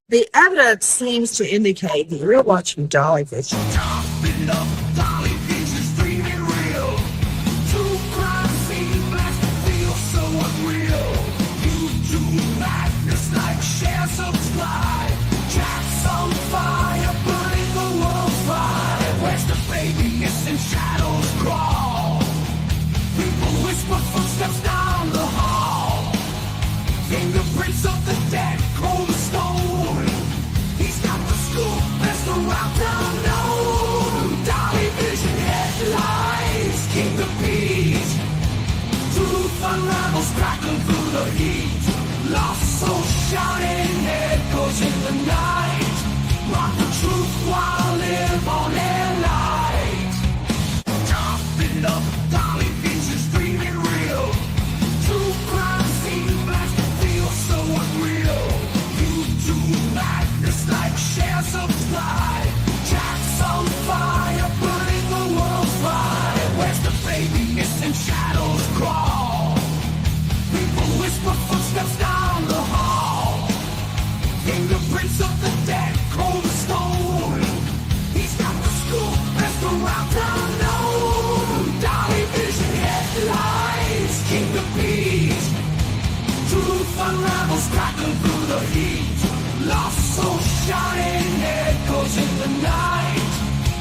The evidence seems to indicate that you're watching Dolly Vision. Shadows crawl. People whisper footsteps down the hall. Fingerprints of the dead, cold stone. He's got the scoop, best around town known. Dolly Vision headlines, King of Peace. Truth unravels, crackling through the heat. Lost soul shouting, head goes in the night. Rock the truth while live on air light. Up, Dolly Vision's dreaming real. True crime scene blast feels so unreal. YouTube madness like share subscribe. Jack's on fire, burning the world's fire. Where's the baby missing shadows crawl? People whisper footsteps down the hall. Fingerprints of the dead, cold as stone. He's got the scoop, best around town known. Dolly Vision headlines, King of Peace. Truth unravels, crackling through the heat. Lost soul shining, head goes in the night.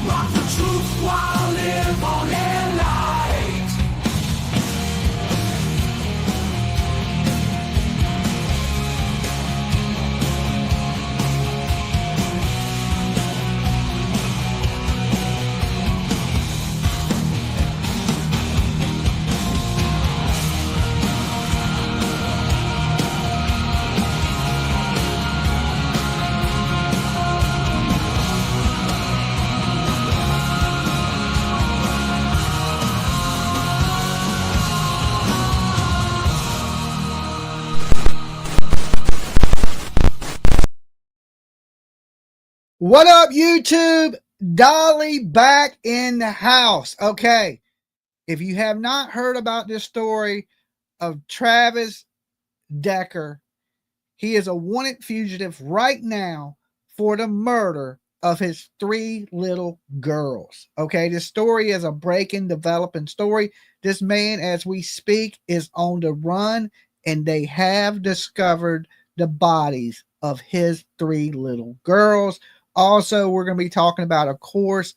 Rock the truth while live on air light. What up, YouTube? Dolly back in the house. Okay, if you have not heard about this story of Travis Decker, he is a wanted fugitive right now for the murder of his 3 little girls. Okay, this story is a breaking, developing story. This man, as we speak, is on the run, and they have discovered the bodies of his 3 little girls. Also, we're going to be talking about, of course,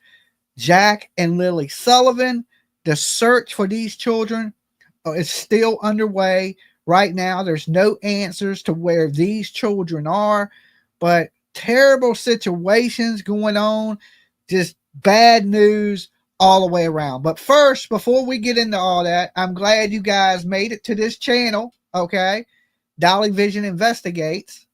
Jack and Lily Sullivan. The search for these children is still underway. Right now, there's no answers to where these children are, but terrible situations going on, just bad news all the way around. But first, before we get into all that, I'm glad you guys made it to this channel, okay? Dolly Vision Investigates.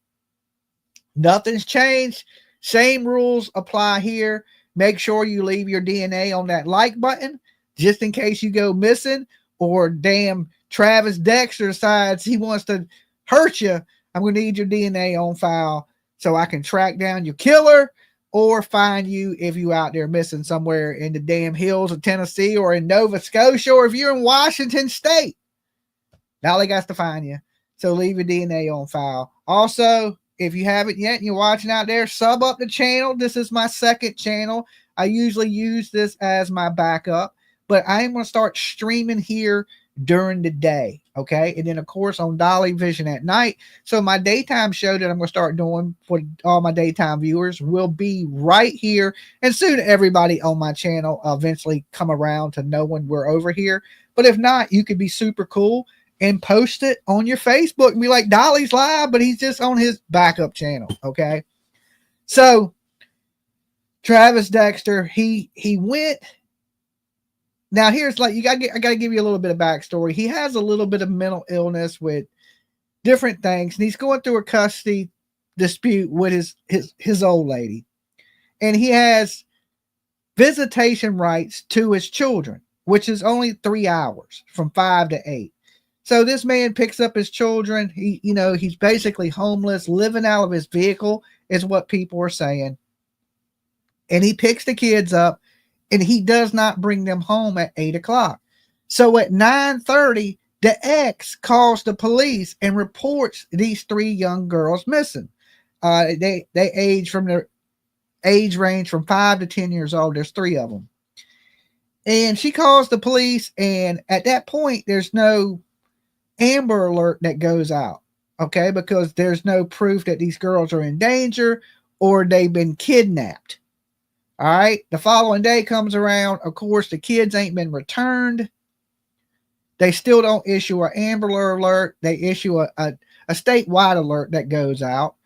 Nothing's changed. Same rules apply here. Make sure you leave your DNA on that like button just in case you go missing or damn Travis Dexter decides he wants to hurt you. I'm going to need your DNA on file so I can track down your killer or find you if you out there missing somewhere in the damn hills of Tennessee or in Nova Scotia, or if you're in Washington State. Dolly got to find you. So leave your DNA on file. Also, if you haven't yet and you're watching out there, sub up the channel. This is my second channel. I usually use this as my backup, but I am going to start streaming here during the day, okay? And then, of course, on Dolly Vision at night. So my daytime show that I'm going to start doing for all my daytime viewers will be right here. And soon everybody on my channel eventually come around to know when we're over here. But if not, you could be super cool and post it on your Facebook and be like, Dolly's live, but he's just on his backup channel, okay? So Travis Dexter, he went. Now here's like, I gotta give you a little bit of backstory. He has a little bit of mental illness with different things, and he's going through a custody dispute with his old lady, and he has visitation rights to his children, which is only 3 hours from 5 to 8. So this man picks up his children. He's basically homeless, living out of his vehicle is what people are saying. And he picks the kids up and he does not bring them home at 8 o'clock. So at 9:30, the ex calls the police and reports these 3 young girls missing. They age from their age range from 5 to 10 years old. There's 3 of them. And she calls the police, and at that point, there's no Amber Alert that goes out, okay, because there's no proof that these girls are in danger or they've been kidnapped. All right. The following day comes around. Of course, the kids ain't been returned. They still don't issue an Amber Alert. They issue a statewide alert that goes out,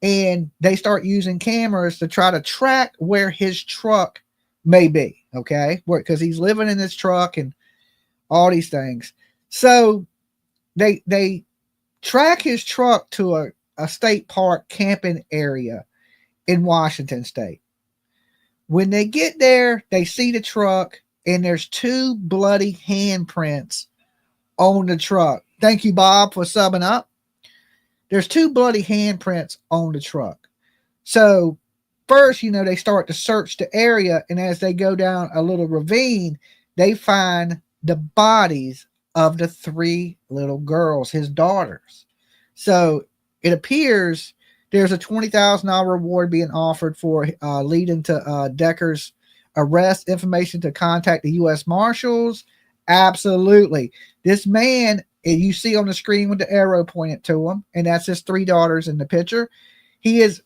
and they start using cameras to try to track where his truck may be. Okay. Because he's living in this truck and all these things. So they track his truck to a state park camping area in Washington state. When they get there, they see the truck, and there's 2 bloody handprints on the truck. Thank you, Bob, for subbing up. There's 2 bloody handprints on the truck. So first, they start to search the area, and as they go down a little ravine, they find the bodies of the 3 little girls, his daughters. So it appears there's a $20,000 reward being offered for leading to Decker's arrest. Information to contact the U.S. Marshals. Absolutely. This man, you see on the screen with the arrow pointed to him, and that's his 3 daughters in the picture. He is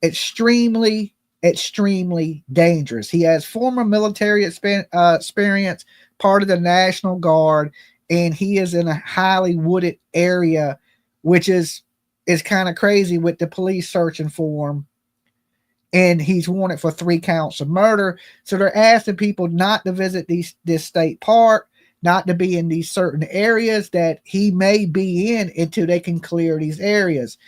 extremely, extremely dangerous. He has former military experience, part of the National Guard, and he is in a highly wooded area, which is kind of crazy with the police searching for him. And he's wanted for 3 counts of murder. So they're asking people not to visit this state park, not to be in these certain areas that he may be in until they can clear these areas.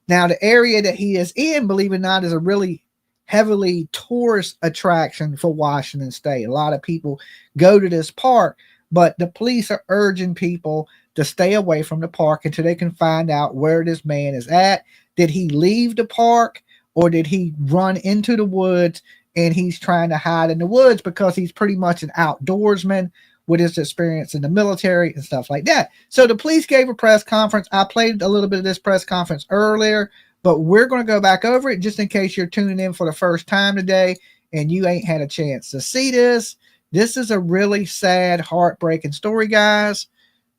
Now, the area that he is in, believe it or not, is a really heavily tourist attraction for Washington state. A lot of people go to this park, but the police are urging people to stay away from the park until they can find out where this man is at. Did he leave the park, or did he run into the woods and he's trying to hide in the woods because he's pretty much an outdoorsman with his experience in the military and stuff like that? So the police gave a press conference. I played a little bit of this press conference earlier, but we're going to go back over it just in case you're tuning in for the first time today and you ain't had a chance to see this. This is a really sad, heartbreaking story, guys.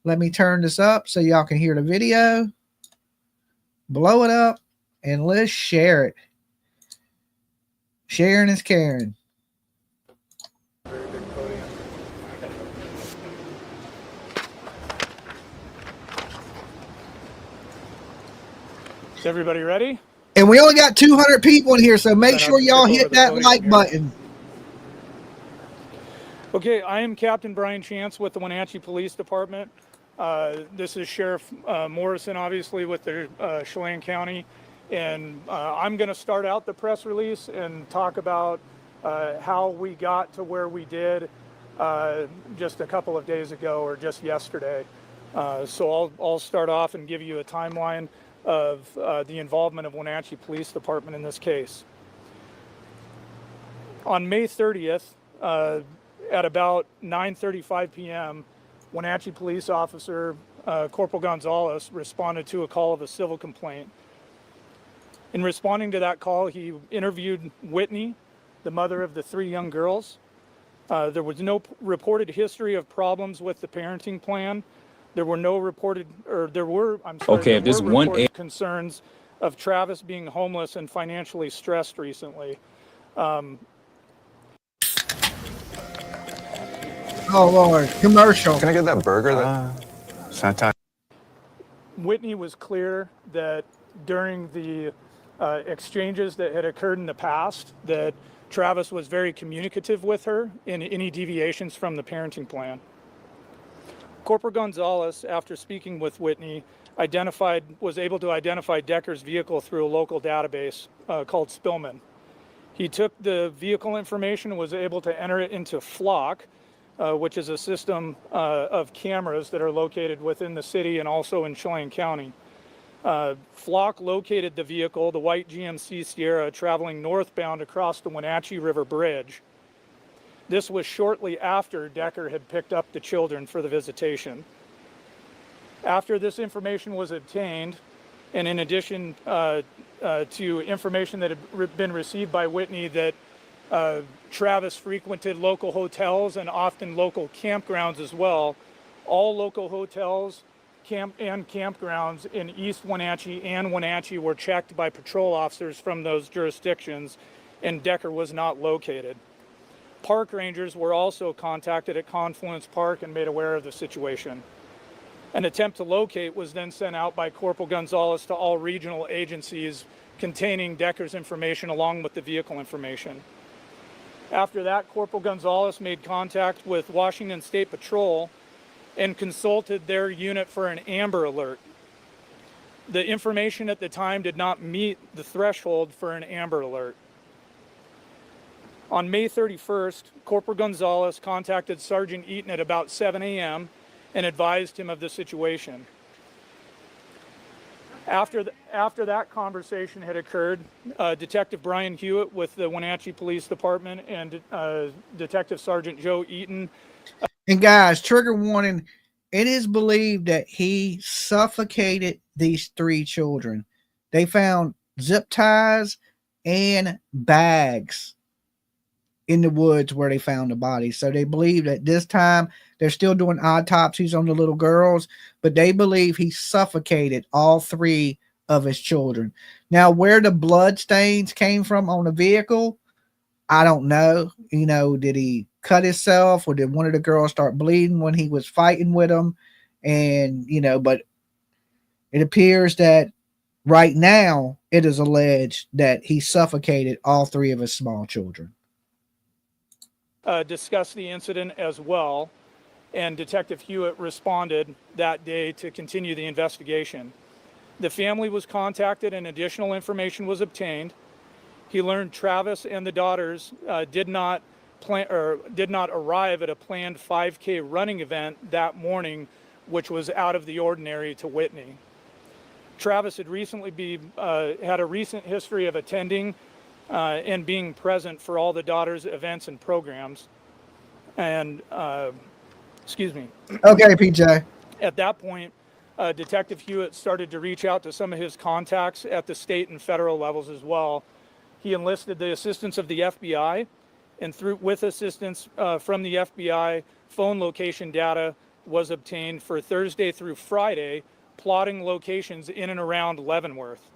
Let me turn this up so y'all can hear the video. Blow it up and let's share it. Sharing is caring. Is everybody ready? And we only got 200 people in here, so make sure y'all hit that like button. Okay, I am Captain Brian Chance with the Wenatchee Police Department. This is Sheriff Morrison, obviously, with the Chelan County. And I'm going to start out the press release and talk about how we got to where we did just a couple of days ago or just yesterday. So I'll start off and give you a timeline of the involvement of Wenatchee Police Department in this case. On May 30th, at about 9:35 p.m., Wenatchee police officer Corporal Gonzalez responded to a call of a civil complaint. In responding to that call, he interviewed Whitney, the mother of the 3 young girls. There was no reported history of problems with the parenting plan. There were no reported, or there were, I'm sorry, Okay, there if this were one reported concerns of Travis being homeless and financially stressed recently. Oh, Lord. Commercial. Can I get that burger? Santai. Whitney was clear that during the exchanges that had occurred in the past, that Travis was very communicative with her in any deviations from the parenting plan. Corporal Gonzalez, after speaking with Whitney, was able to identify Decker's vehicle through a local database called Spillman. He took the vehicle information and was able to enter it into Flock, which is a system of cameras that are located within the city and also in Chelan County. Flock located the vehicle, the white GMC Sierra, traveling northbound across the Wenatchee River Bridge. This was shortly after Decker had picked up the children for the visitation. After this information was obtained, And in addition to information that had been received by Whitney that Travis frequented local hotels and often local campgrounds as well, all local hotels and campgrounds in East Wenatchee and Wenatchee were checked by patrol officers from those jurisdictions, and Decker was not located. Park rangers were also contacted at Confluence Park and made aware of the situation. An attempt to locate was then sent out by Corporal Gonzalez to all regional agencies containing Decker's information along with the vehicle information. After that, Corporal Gonzalez made contact with Washington State Patrol and consulted their unit for an Amber Alert. The information at the time did not meet the threshold for an Amber Alert. On May 31st, Corporal Gonzalez contacted Sergeant Eaton at about 7 a.m. and advised him of the situation. After that conversation had occurred, Detective Brian Hewitt with the Wenatchee Police Department and Detective Sergeant Joe Eaton. And guys, trigger warning, it is believed that he suffocated these 3 children. They found zip ties and bags in the woods where they found the bodies. So they believe that this time they're still doing autopsies on the little girls, but they believe he suffocated all 3 of his children. Now, where the blood stains came from on the vehicle, I don't know. You know, did he cut himself, or did one of the girls start bleeding when he was fighting with him? And, you know, but it appears that right now it is alleged that he suffocated all 3 of his small children. Discussed the incident as well, and Detective Hewitt responded that day to continue the investigation. The family was contacted and additional information was obtained. He learned Travis and the daughters did not arrive at a planned 5K running event that morning, which was out of the ordinary to Whitney. Travis had had a recent history of attending and being present for all the daughters' events and programs. And, excuse me. Okay, PJ. At that point, Detective Hewitt started to reach out to some of his contacts at the state and federal levels as well. He enlisted the assistance of the FBI, and with assistance from the FBI, phone location data was obtained for Thursday through Friday, plotting locations in and around Leavenworth.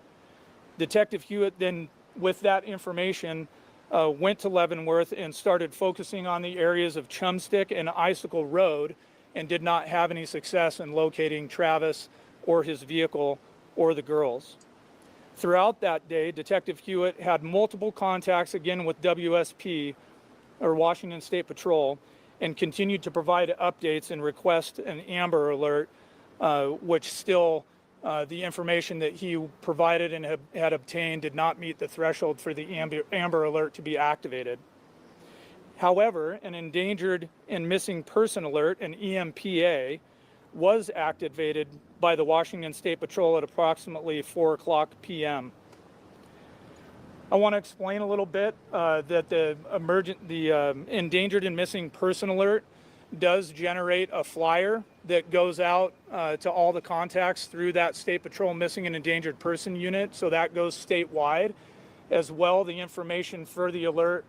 Detective Hewitt then, with that information, went to Leavenworth and started focusing on the areas of Chumstick and Icicle Road, and did not have any success in locating Travis or his vehicle or the girls. Throughout that day, Detective Hewitt had multiple contacts again with WSP, or Washington State Patrol, and continued to provide updates and request an Amber Alert, which still the information that he provided and had obtained did not meet the threshold for the Amber Alert to be activated. However, an Endangered and Missing Person Alert, an EMPA, was activated by the Washington State Patrol at approximately 4:00 p.m. I want to explain a little bit that the Endangered and Missing Person Alert does generate a flyer that goes out to all the contacts through that State Patrol Missing and Endangered Person Unit, so that goes statewide. As well, the information for the alert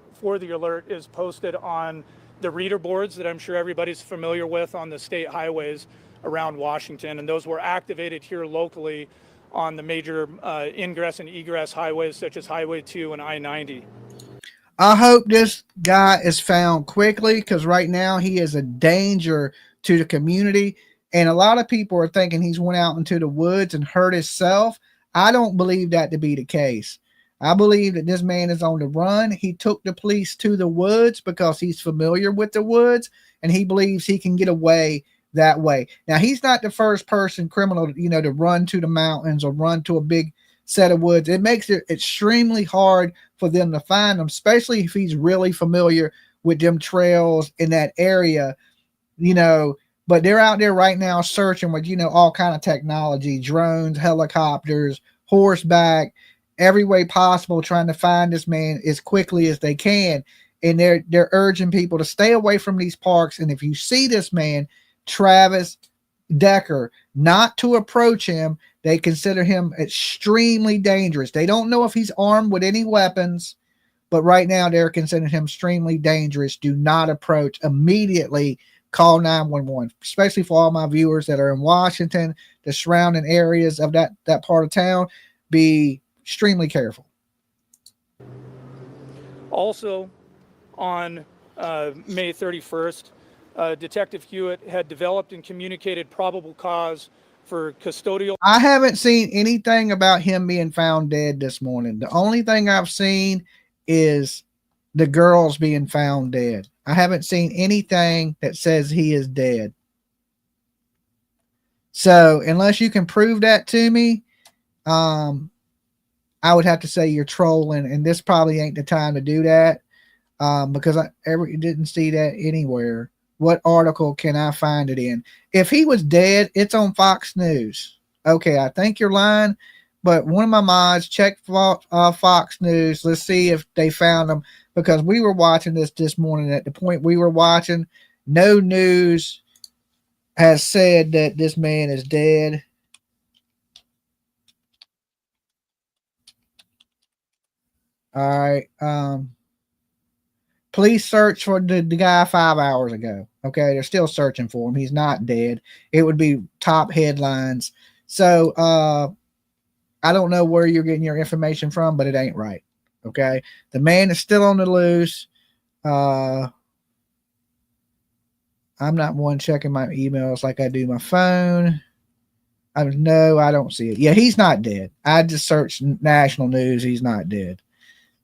is posted on the reader boards that I'm sure everybody's familiar with on the state highways around Washington, and those were activated here locally on the major ingress and egress highways such as Highway 2 and I-90. I hope this guy is found quickly, because right now he is a danger to the community, and a lot of people are thinking he's went out into the woods and hurt himself. I don't believe that to be the case. I believe that this man is on the run. He took the police to the woods because he's familiar with the woods, and he believes he can get away that way. Now, he's not the first criminal, to run to the mountains or run to a big set of woods. It makes it extremely hard for them to find him, especially if he's really familiar with them trails in that area, but they're out there right now searching with, all kind of technology, drones, helicopters, horseback, every way possible, trying to find this man as quickly as they can. And they're urging people to stay away from these parks. And if you see this man, Travis, Decker not to approach him. They consider him extremely dangerous. They don't know if he's armed with any weapons, but right now they're considering him extremely dangerous. Do not approach. Immediately call 911, especially for all my viewers that are in Washington, the surrounding areas of that part of town. Be extremely careful. Also, on May 31st, Detective Hewitt had developed and communicated probable cause for custodial. I haven't seen anything about him being found dead this morning. The only thing I've seen is the girls being found dead. I haven't seen anything that says he is dead. So unless you can prove that to me, I would have to say you're trolling, and this probably ain't the time to do that, because I didn't see that anywhere. What article can I find it in? If he was dead, it's on Fox News. Okay, I think you're lying, but one of my mods checked Fox News. Let's see if they found him, because we were watching this morning. At the point we were watching, no news has said that this man is dead. All right. Police search for the guy 5 hours ago. Okay, they're still searching for him. He's not dead. It would be top headlines. So I don't know where you're getting your information from, but it ain't right. Okay, the man is still on the loose. I'm not one checking my emails like I do my phone. No, I don't see it. Yeah, he's not dead. I just searched national news. He's not dead.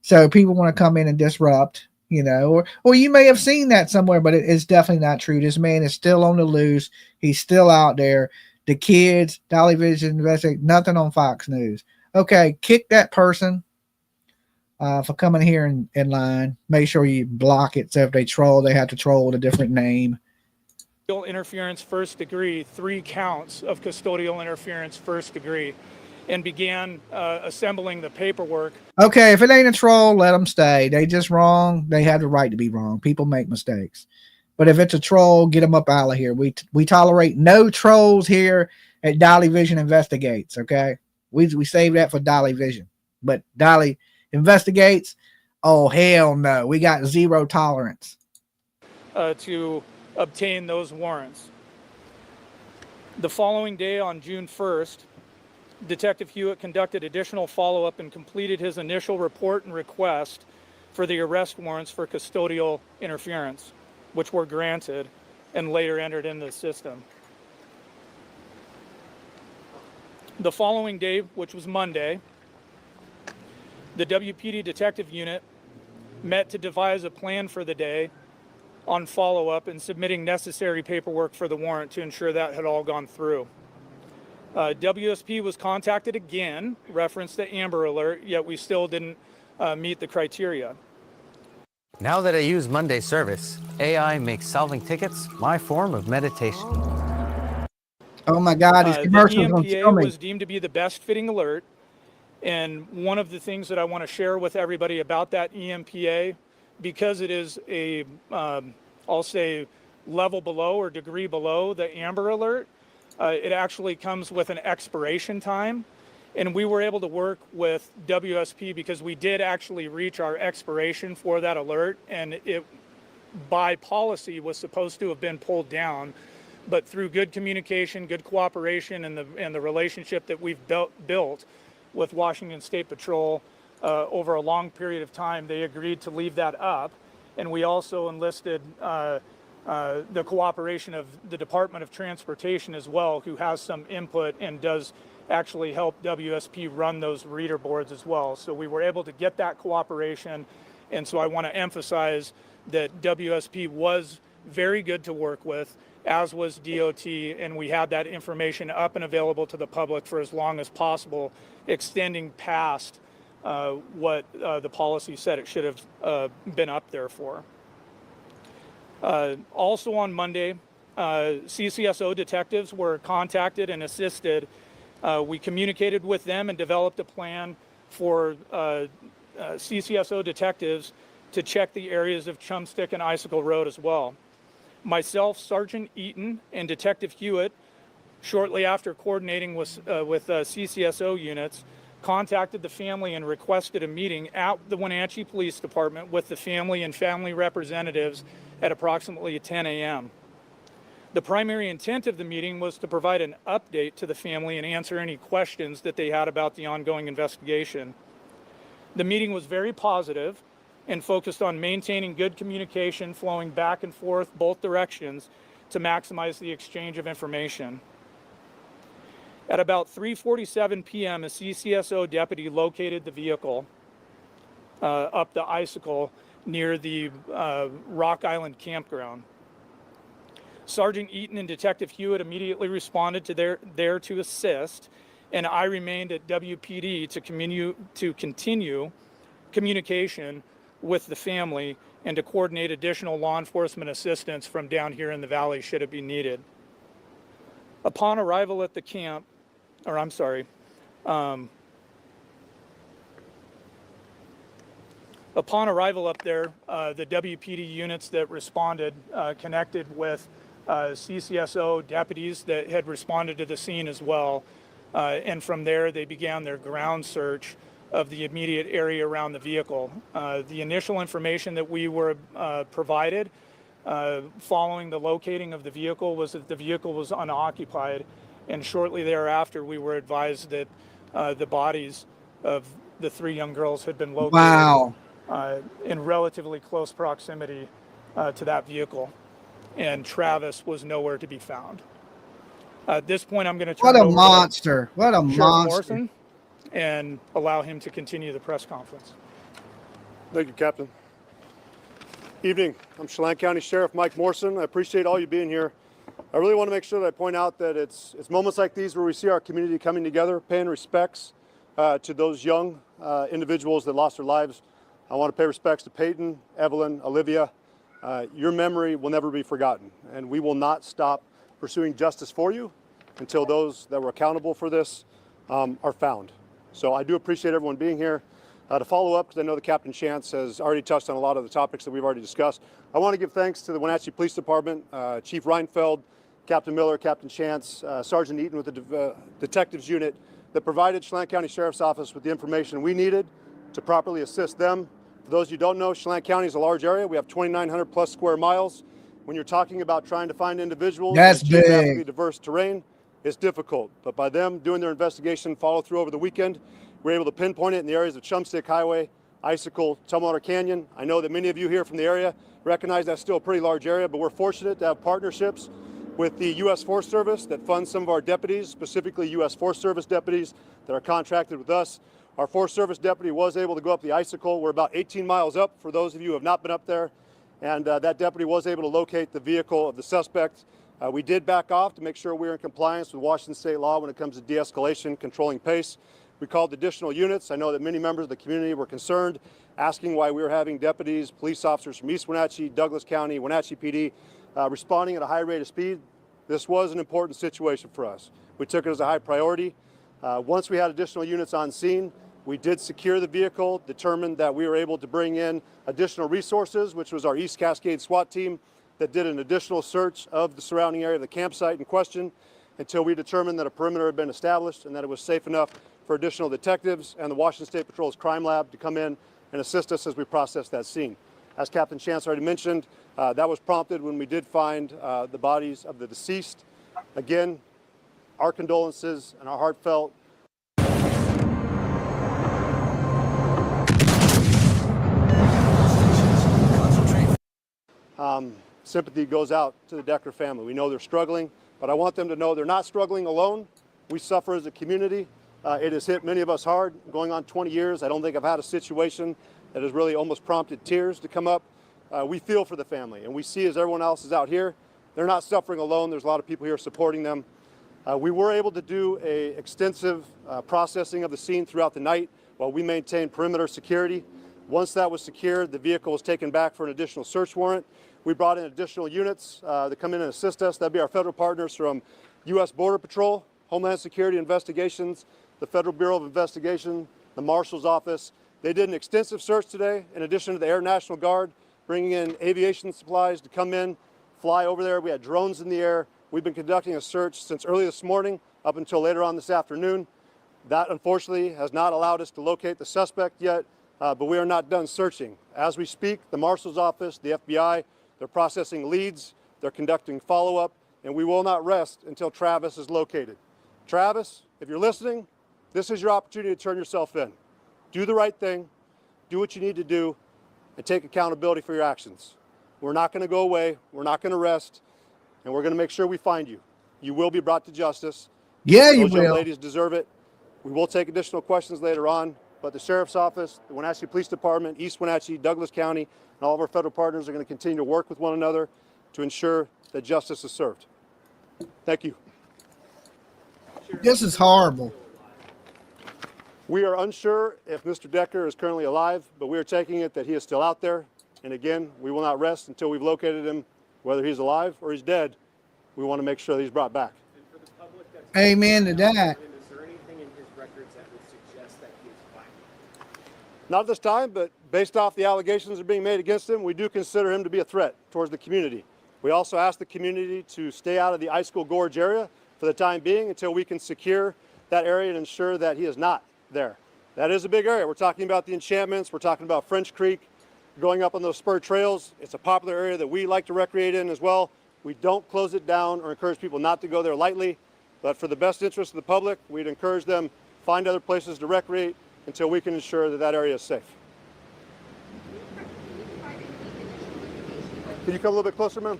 So people want to come in and disrupt, or you may have seen that somewhere, but it's definitely not true. This man is still on the loose. He's still out there. The kids, Dolly Vision investigate, nothing on Fox News. Okay, kick that person for coming here in line. Make sure you block it. So if they troll, they have to troll with a different name. Interference first degree, 3 counts of custodial interference first degree, and began assembling the paperwork. Okay, if it ain't a troll, let them stay. They just wrong. They have the right to be wrong. People make mistakes. But if it's a troll, get them up out of here. We tolerate no trolls here at Dolly Vision Investigates, okay? We save that for Dolly Vision. But Dolly Investigates, oh, hell no. We got zero tolerance. To obtain those warrants. The following day, on June 1st, Detective Hewitt conducted additional follow-up and completed his initial report and request for the arrest warrants for custodial interference, which were granted and later entered into the system. The following day, which was Monday, the WPD Detective Unit met to devise a plan for the day on follow-up and submitting necessary paperwork for the warrant to ensure that had all gone through. WSP was contacted again, referenced the Amber Alert, yet we still didn't meet the criteria. Now that I use Monday service, AI makes solving tickets my form of meditation. Oh my God, these The commercials don't EMPA tell me. was deemed to be the best fitting alert, and one of the things that I want to share with everybody about that EMPA, because it is a, I'll say, level below or degree below the Amber Alert, it actually comes with an expiration time, and we were able to work with WSP because we did actually reach our expiration for that alert, and it by policy was supposed to have been pulled down, but through good communication, good cooperation, and the relationship that we've built with Washington State Patrol over a long period of time, they agreed to leave that up, and we also enlisted the cooperation of the Department of Transportation as well, who has some input and does actually help WSP run those reader boards as well. So we were able to get that cooperation, and so I want to emphasize that WSP was very good to work with, as was DOT, and we had that information up and available to the public for as long as possible, extending past what the policy said it should have been up there for. Also on Monday, CCSO detectives were contacted and assisted. We communicated with them and developed a plan for CCSO detectives to check the areas of Chumstick and Icicle Road as well. Myself, Sergeant Eaton, and Detective Hewitt Shortly after coordinating with CCSO units, contacted the family and requested a meeting at the Wenatchee Police Department with the family and family representatives at approximately 10 a.m. The primary intent of the meeting was to provide an update to the family and answer any questions that they had about the ongoing investigation. The meeting was very positive and focused on maintaining good communication flowing back and forth both directions to maximize the exchange of information. At about 3:47 p.m., a CCSO deputy located the vehicle up the icicle near the Rock Island campground. Sergeant Eaton and Detective Hewitt immediately responded to there to assist, and I remained at WPD to continue communication with the family and to coordinate additional law enforcement assistance from down here in the valley should it be needed. Upon arrival at the camp, upon arrival up there, the WPD units that responded connected with CCSO deputies that had responded to the scene as well. And from there, they began their ground search of the immediate area around the vehicle. The initial information that we were provided following the locating of the vehicle was that the vehicle was unoccupied, and shortly thereafter we were advised that the bodies of the 3 young girls had been located Wow. in relatively close proximity to that vehicle, and Travis was nowhere to be found. At this point, I'm going to turn What it a over monster. What a to Sheriff monster. Morrison and allow him to continue the press conference. Thank you, Captain. Evening. I'm Chelan County Sheriff Mike Morrison. I appreciate all you being here. I really want to make sure that I point out that it's moments like these where we see our community coming together, paying respects to those young individuals that lost their lives. I want to pay respects to Peyton, Evelyn, Olivia. Your memory will never be forgotten, and we will not stop pursuing justice for you until those that were accountable for this are found. So I do appreciate everyone being here. To follow up, because I know the Captain Chance has already touched on a lot of the topics that we've already discussed, I want to give thanks to the Wenatchee Police Department, Chief Reinfeld, Captain Miller, Captain Chance, Sergeant Eaton with the Detectives Unit that provided Chelan County Sheriff's Office with the information we needed to properly assist them. For those of you who don't know, Chelan County is a large area. We have 2,900 plus square miles. When you're talking about trying to find individuals That's in geographically big. diverse terrain, it's difficult. But by them doing their investigation follow through over the weekend, we're able to pinpoint it in the areas of Chumstick Highway, Icicle, Tumwater Canyon. I know that many of you here from the area recognize that's still a pretty large area, but we're fortunate to have partnerships with the U.S. Forest Service that funds some of our deputies, specifically U.S. Forest Service deputies that are contracted with us. Our Forest Service deputy was able to go up the Icicle. We're about 18 miles up for those of you who have not been up there. And that deputy was able to locate the vehicle of the suspect. We did back off to make sure we were in compliance with Washington state law when it comes to de-escalation, controlling pace. We called additional units. I know that many members of the community were concerned, asking why we were having deputies, police officers from East Wenatchee, Douglas County, Wenatchee PD, responding at a high rate of speed. This was an important situation for us. We took it as a high priority. Once we had additional units on scene, we did secure the vehicle, determined that we were able to bring in additional resources, which was our East Cascade SWAT team that did an additional search of the surrounding area of the campsite in question until we determined that a perimeter had been established and that it was safe enough for additional detectives and the Washington State Patrol's crime lab to come in and assist us as we process that scene. As Captain Chance already mentioned, that was prompted when we did find the bodies of the deceased. Again, our condolences and our heartfelt sympathy goes out to the Decker family. We know they're struggling, but I want them to know they're not struggling alone. We suffer as a community. It has hit many of us hard. Going on 20 years, I don't think I've had a situation that has really almost prompted tears to come up. We feel for the family, and we see as everyone else is out here, they're not suffering alone. There's a lot of people here supporting them. We were able to do an extensive processing of the scene throughout the night while we maintained perimeter security. Once that was secured, the vehicle was taken back for an additional search warrant. We brought in additional units to come in and assist us. That'd be our federal partners from U.S. Border Patrol, Homeland Security Investigations, the Federal Bureau of Investigation, the Marshal's Office. They did an extensive search today, in addition to the Air National Guard, bringing in aviation supplies to come in, fly over there. We had drones in the air. we've been conducting a search since early this morning up until later on this afternoon. That unfortunately has not allowed us to locate the suspect yet, but we are not done searching. As we speak, the Marshal's Office, the FBI, they're processing leads, they're conducting follow-up, and we will not rest until Travis is located. Travis, if you're listening, this is your opportunity to turn yourself in. Do the right thing, do what you need to do, and take accountability for your actions. We're not going to go away, we're not going to rest, and we're going to make sure we find you. You will be brought to justice. Yeah, you Those young will. ladies deserve it. We will take additional questions later on, but the Sheriff's Office, the Wenatchee Police Department, East Wenatchee, Douglas County, and all of our federal partners are going to continue to work with one another to ensure that justice is served. Thank you. This is horrible. We are unsure if Mr. Decker is currently alive, but we are taking it that he is still out there. And again, we will not rest until we've located him, whether he's alive or he's dead. We want to make sure that he's brought back. Amen to that. Is there anything in his records that would suggest that he is fine? Not at this time, but based off the allegations that are being made against him, we do consider him to be a threat towards the community. We also ask the community to stay out of the Icicle Gorge area for the time being until we can secure that area and ensure that he is not there. That is a big area. We're talking about the enchantments, we're talking about French Creek, going up on those spur trails. It's a popular area that we like to recreate in as well. We don't close it down or encourage people not to go there lightly, but for the best interest of the public, we'd encourage them find other places to recreate until we can ensure that that area is safe. Can you come a little bit closer, ma'am?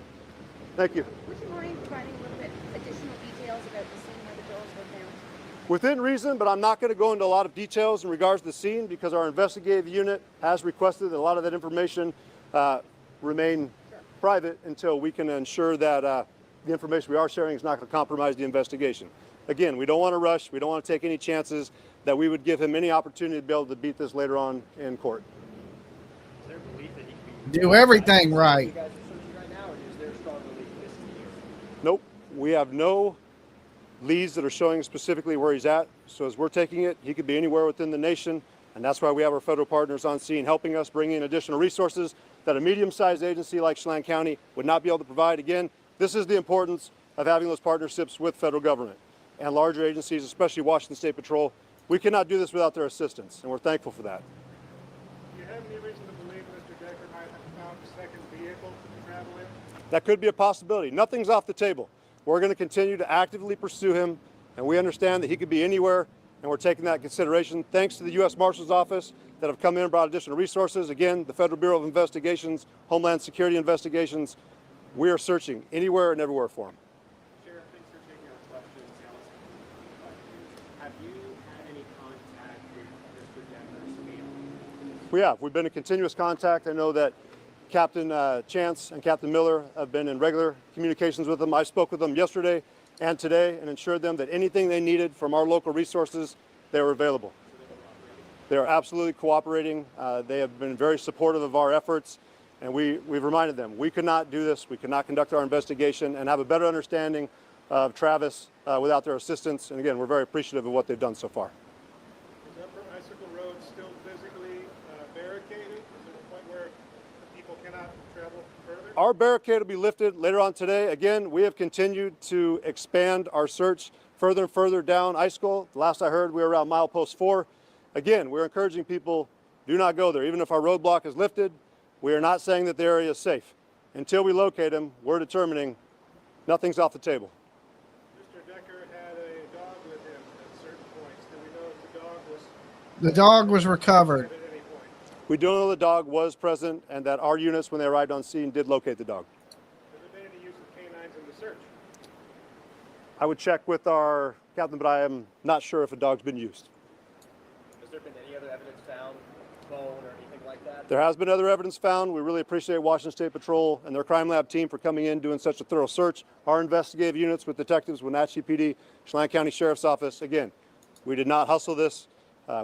Thank you. Would you mind providing a little bit additional details about the scene where the girls were found? Within reason, but I'm not going to go into a lot of details in regards to the scene because our investigative unit has requested that a lot of that information remain private until we can ensure that the information we are sharing is not going to compromise the investigation. Again, we don't want to rush. We don't want to take any chances that we would give him any opportunity to be able to beat this later on in court. Is there a belief that he could be Do everything right. you guys are searching right now, or is there a strong belief this is you? Nope, we have no leads that are showing specifically where he's at. So as we're taking it, he could be anywhere within the nation. And that's why we have our federal partners on scene helping us bring in additional resources that a medium-sized agency like Chelan County would not be able to provide. Again, this is the importance of having those partnerships with federal government and larger agencies, especially Washington State Patrol. We cannot do this without their assistance, and we're thankful for that. Do you have any reason to believe Mr. Decker might have found a second vehicle to travel in? That could be a possibility. Nothing's off the table. We're going to continue to actively pursue him, and we understand that he could be anywhere, and we're taking that into consideration. Thanks to the U.S. Marshal's Office that have come in and brought additional resources. Again, the Federal Bureau of Investigations, Homeland Security Investigations, we are searching anywhere and everywhere for him. Sheriff, thanks for taking our questions. Have you had any contact with Mr. Decker's family? We have. We've been in continuous contact. I know that Captain Chance and Captain Miller have been in regular communications with them. I spoke with them yesterday and today and ensured them that anything they needed from our local resources, they were available. They are absolutely cooperating. They have been very supportive of our efforts, and we've reminded them we could not do this. We could not conduct our investigation and have a better understanding of Travis without their assistance. And again, we're very appreciative of what they've done so far. Is Upper Icicle Road still physically barricaded? Is there a point where people cannot travel further? Our barricade will be lifted later on today. Again, we have continued to expand our search further and further down Icicle. The last I heard, we were around milepost 4. Again, we're encouraging people, do not go there. Even if our roadblock is lifted, we are not saying that the area is safe. Until we locate him, we're determining nothing's off the table. Mr. Decker had a dog with him at certain points. Do we know if the dog was The dog was recovered. at any point? We do know the dog was present and that our units, when they arrived on scene, did locate the dog. Has there been any use of canines in the search? I would check with our captain, but I am not sure if a dog's been used. Has there been any other evidence found, bone or anything like that? There has been other evidence found. We really appreciate Washington State Patrol and their crime lab team for coming in, doing such a thorough search. Our investigative units with detectives, Wenatchee PD, Chelan County Sheriff's Office. Again, we did not hustle this.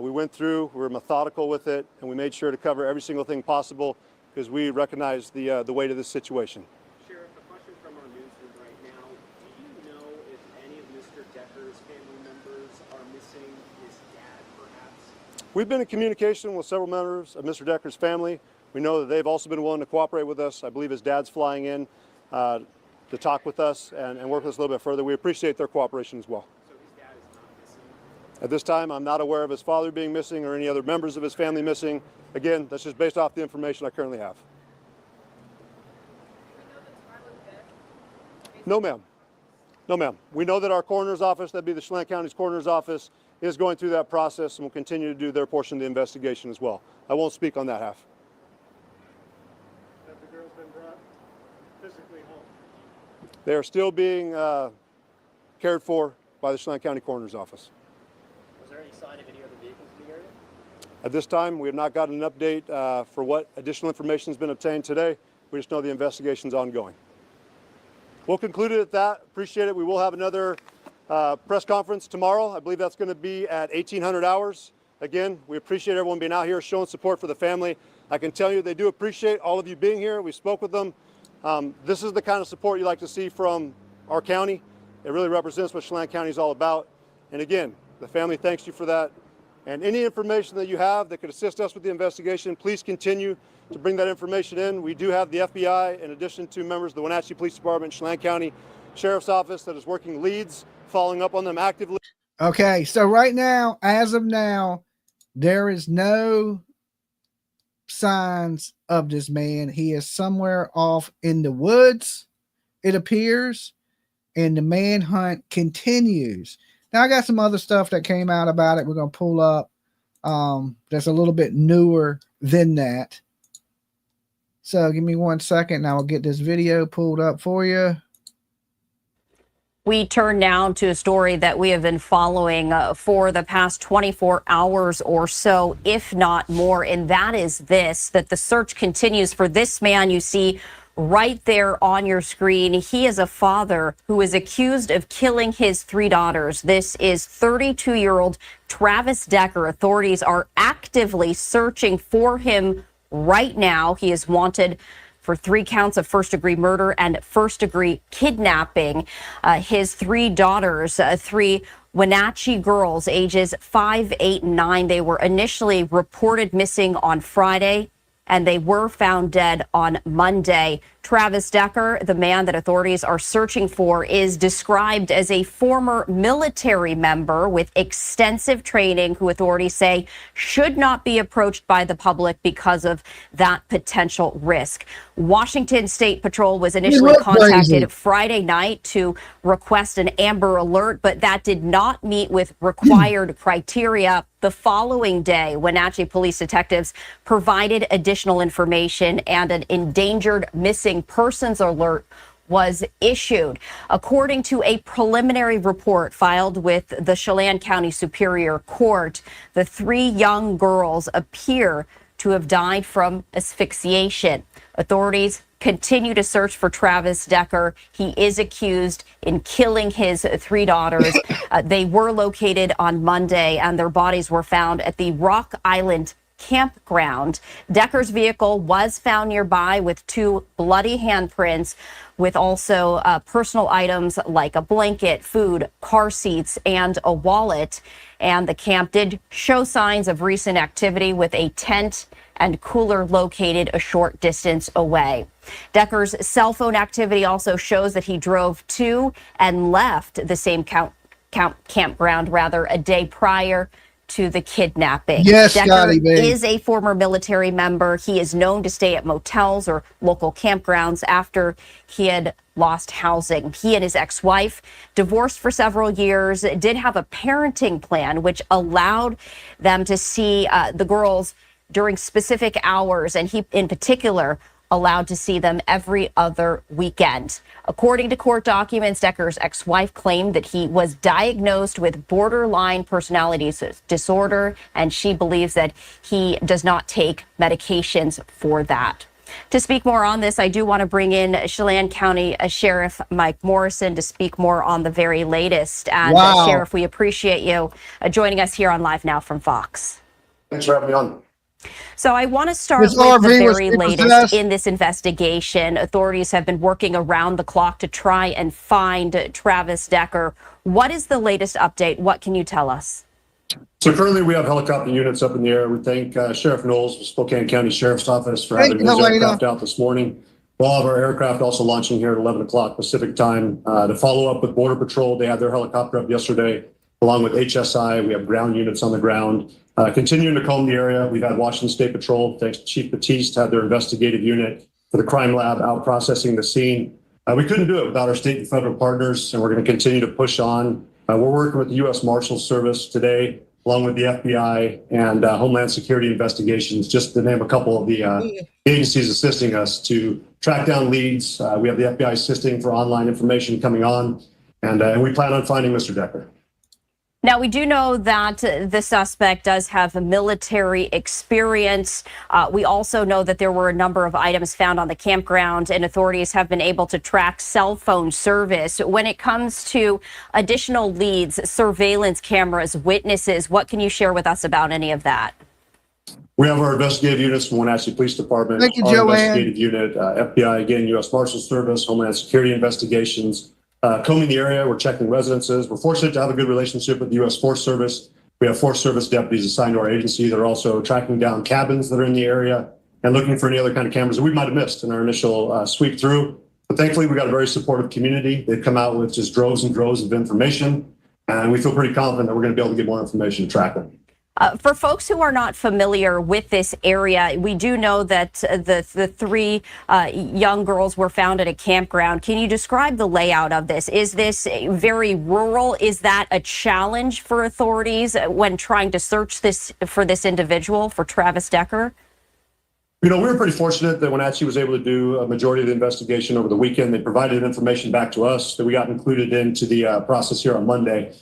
We went through, we were methodical with it, and we made sure to cover every single thing possible because we recognize the weight of this situation. Sheriff, a question from our newsroom right now. Do you know if any of Mr. Decker's family members are missing? His dad, perhaps? We've been in communication with several members of Mr. Decker's family. We know that they've also been willing to cooperate with us. I believe his dad's flying in to talk with us and work with us a little bit further. We appreciate their cooperation as well. So his dad is not missing? At this time, I'm not aware of his father being missing or any other members of his family missing. Again, that's just based off the information I currently have. No, ma'am. No, ma'am. We know that our coroner's office, that'd be the Chelan County's coroner's office, is going through that process and will continue to do their portion of the investigation as well. I won't speak on that half. Have the girls been brought physically home? They are still being cared for by the Chelan County Coroner's Office. Was there any sign of any other vehicles in the area? At this time, we have not gotten an update for what additional information has been obtained today. We just know the investigation is ongoing. We'll conclude it at that. Appreciate it. We will have another press conference tomorrow. I believe that's going to be at 1800 hours. Again, we appreciate everyone being out here showing support for the family. I can tell you they do appreciate all of you being here. We spoke with them. This is the kind of support you like to see from our county. It really represents what Chelan County is all about. And again, the family thanks you for that. And any information that you have that could assist us with the investigation, please continue to bring that information in. We do have the FBI, in addition to members of the Wenatchee Police Department, Chelan County Sheriff's Office, that is working leads, following up on them actively. Okay, so right now, as of now, there is no signs of this man. He is somewhere off in the woods, it appears, and the manhunt continues. Now, I got some other stuff that came out about it. We're going to pull up that's a little bit newer than that. So give me 1 second and I will get this video pulled up for you. We turn now to a story that we have been following for the past 24 hours or so, if not more. And that is this, that the search continues for this man you see right there on your screen. He is a father who is accused of killing his 3 daughters. This is 32-year-old Travis Decker. Authorities are actively searching for him right now. He is wanted for 3 counts of first-degree murder and first-degree kidnapping. His 3 daughters, 3 Wenatchee girls, ages 5, 8, and 9. They were initially reported missing on Friday, and they were found dead on Monday. Travis Decker, the man that authorities are searching for, is described as a former military member with extensive training who authorities say should not be approached by the public because of that potential risk. Washington State Patrol was initially contacted Friday night to request an Amber Alert, but that did not meet with required criteria. The following day, Wenatchee police detectives provided additional information and an endangered missing persons alert was issued. According to a preliminary report filed with the Chelan County Superior Court, the 3 young girls appear to have died from asphyxiation. Authorities continue to search for Travis Decker. He is accused in killing his 3 daughters. They were located on Monday and their bodies were found at the Rock Island campground. Decker's vehicle was found nearby with 2 bloody handprints, with also personal items like a blanket, food, car seats, and a wallet. And the camp did show signs of recent activity with a tent and cooler located a short distance away. Decker's cell phone activity also shows that he drove to and left the same campground a day prior to the kidnapping. Yes, Decker Scotty, baby. is a former military member. He is known to stay at motels or local campgrounds after he had lost housing. He and his ex-wife, divorced for several years, did have a parenting plan which allowed them to see the girls during specific hours, and he in particular allowed to see them every other weekend. According to court documents, Decker's ex-wife claimed that he was diagnosed with borderline personality disorder, and she believes that he does not take medications for that. To speak more on this, I do want to bring in Chelan County Sheriff Mike Morrison to speak more on the very latest. And Wow. Sheriff, we appreciate you joining us here on Live Now from Fox. Thanks for having me on. So I want to start This with the RV was very repossessed. latest in this investigation. Authorities have been working around the clock to try and find Travis Decker. What is the latest update? What can you tell us? So currently we have helicopter units up in the air. We thank Sheriff Knowles with Spokane County Sheriff's Office for having his aircraft out this morning. All of our aircraft also launching here at 11 o'clock Pacific time to follow up with Border Patrol. They had their helicopter up yesterday, along with HSI. We have ground units on the ground. Continuing to comb the area, we've had Washington State Patrol, thanks to Chief Batiste, had their investigative unit for the crime lab out processing the scene. We couldn't do it without our state and federal partners, and we're going to continue to push on. We're working with the U.S. Marshals Service today, along with the FBI and Homeland Security investigations, just to name a couple of the agencies assisting us to track down leads. We have the FBI assisting for online information coming on, and we plan on finding Mr. Decker. Now, we do know that the suspect does have a military experience. We also know that there were a number of items found on the campground, and authorities have been able to track cell phone service. When it comes to additional leads, surveillance cameras, witnesses, what can you share with us about any of that? We have our investigative units from Wenatchee Police Department, Thank you, our Joanne. investigative unit, FBI, again, U.S. Marshals Service, Homeland Security investigations, combing the area. We're checking residences. We're fortunate to have a good relationship with the U.S. Forest Service. We have Forest Service deputies assigned to our agency. They're also tracking down cabins that are in the area and looking for any other kind of cameras that we might have missed in our initial sweep through. But thankfully, we got a very supportive community. They've come out with just droves and droves of information, and we feel pretty confident that we're going to be able to get more information to track them. For folks who are not familiar with this area, we do know that the three young girls were found at a campground. Can you describe the layout of this? Is this very rural? Is that a challenge for authorities when trying to search for this individual, for Travis Decker? You know, we were pretty fortunate that Wenatchee was able to do a majority of the investigation over the weekend. They provided information back to us that we got included into the process here on Monday.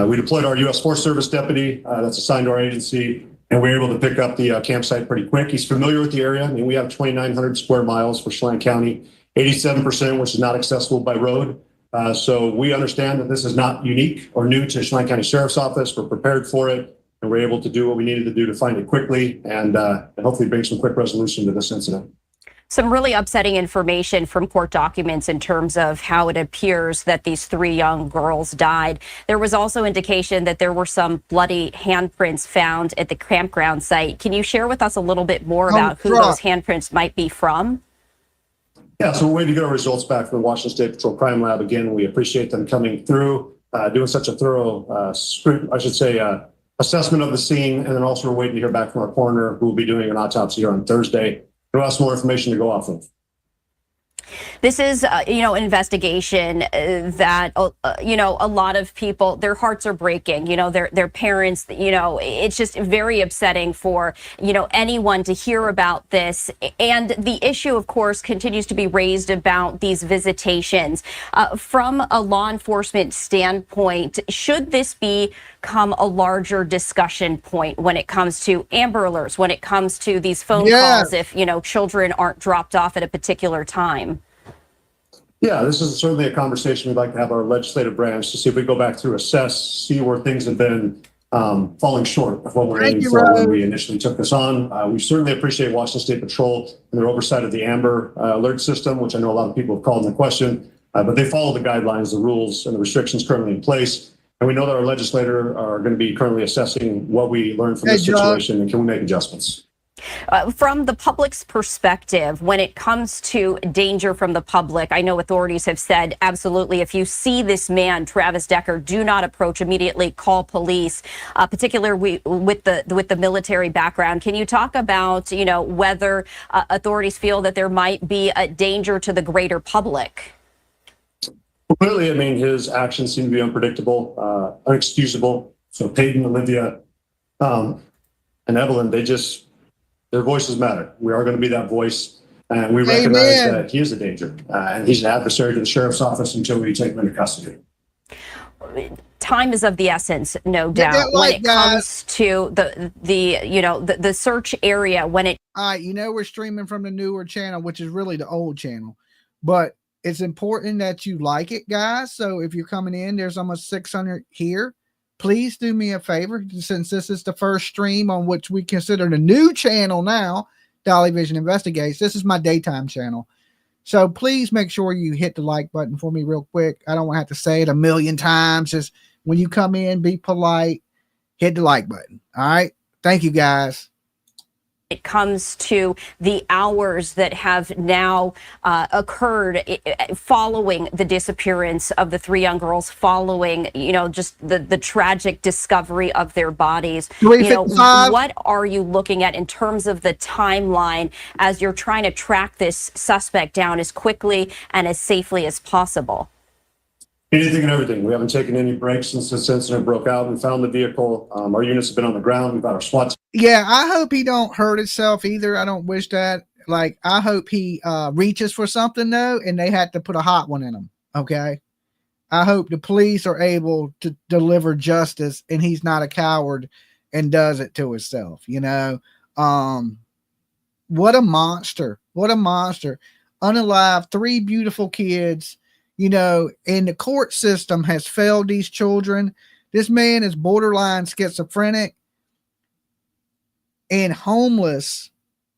We deployed our U.S. Forest Service deputy that's assigned to our agency, and we were able to pick up the campsite pretty quick. He's familiar with the area. I mean, we have 2,900 square miles for Chelan County, 87%, which is not accessible by road. So we understand that this is not unique or new to Chelan County Sheriff's Office. We're prepared for it, and we're able to do what we needed to do to find it quickly and hopefully bring some quick resolution to this incident. Some really upsetting information from court documents in terms of how it appears that these three young girls died. There was also indication that there were some bloody handprints found at the campground site. Can you share with us a little bit more about who those handprints might be from? Yeah, so we're waiting to get our results back from the Washington State Patrol Crime Lab. Again, we appreciate them coming through, doing such a thorough, assessment of the scene. And then also we're waiting to hear back from our coroner, who will be doing an autopsy here on Thursday. We'll have some more information to go off of. This is, an investigation that, a lot of people, their hearts are breaking, their parents, it's just very upsetting for, anyone to hear about this. And the issue, of course, continues to be raised about these visitations. From a law enforcement standpoint, should this become a larger discussion point when it comes to Amber Alerts, when it comes to these phone calls, if, children aren't dropped off at a particular time? Yeah, this is certainly a conversation we'd like to have our legislative branch to see if we go back through, assess, see where things have been falling short of what we're aiming for when we initially took this on. We certainly appreciate Washington State Patrol and their oversight of the Amber Alert system, which I know a lot of people have called into question, but they follow the guidelines, the rules, and the restrictions currently in place. And we know that our legislators are going to be currently assessing what we learned from this situation and can we make adjustments. From the public's perspective, when it comes to danger from the public, I know authorities have said, absolutely, if you see this man, Travis Decker, do not approach immediately, call police, particularly with the military background. Can you talk about, whether authorities feel that there might be a danger to the greater public? Well, clearly, I mean, his actions seem to be unpredictable, unexcusable. So Peyton, Olivia, and Evelyn, their voices matter. We are going to be that voice, and we recognize that he is a danger, and he's an adversary to the sheriff's office until we take him into custody. Time is of the essence, no doubt, when it comes to the search area. When it, all right, we're streaming from the newer channel, which is really the old channel, but it's important that you like it, guys. So if you're coming in, there's almost 600 here. Please do me a favor, since this is the first stream on which we consider the new channel now, Dolly Vision Investigates. This is my daytime channel. So please make sure you hit the like button for me real quick. I don't want to have to say it a million times. Just when you come in, be polite, hit the like button. All right. Thank you, guys. it comes to the hours that have now occurred following the disappearance of the 3 young girls, following, just the tragic discovery of their bodies. What are you looking at in terms of the timeline as you're trying to track this suspect down as quickly and as safely as possible? Anything and everything. We haven't taken any breaks since this incident broke out. We found the vehicle. Our units have been on the ground. We've got our SWAT. Yeah, I hope he don't hurt himself either. I don't wish that. Like, I hope he reaches for something though, and they had to put a hot one in him. Okay. I hope the police are able to deliver justice, and he's not a coward and does it to himself. What a monster! What a monster! Unalive 3 beautiful kids. And the court system has failed these children. This man is borderline schizophrenic and homeless,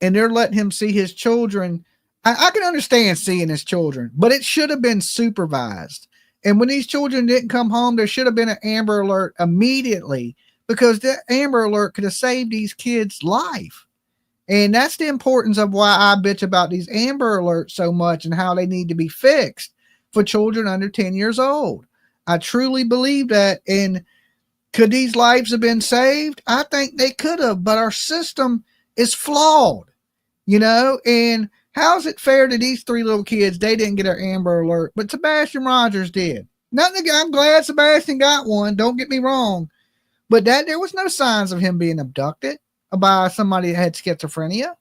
and they're letting him see his children. I can understand seeing his children, but it should have been supervised. And when these children didn't come home, there should have been an Amber Alert immediately, because the Amber Alert could have saved these kids' life. And that's the importance of why I bitch about these Amber Alerts so much and how they need to be fixed for children under 10 years old. I truly believe that. And could these lives have been saved? I think they could have, but our system is flawed, and how is it fair to these 3 little kids? They didn't get an Amber Alert, but Sebastian Rogers did. I'm glad Sebastian got one. Don't get me wrong, but there was no signs of him being abducted by somebody that had schizophrenia.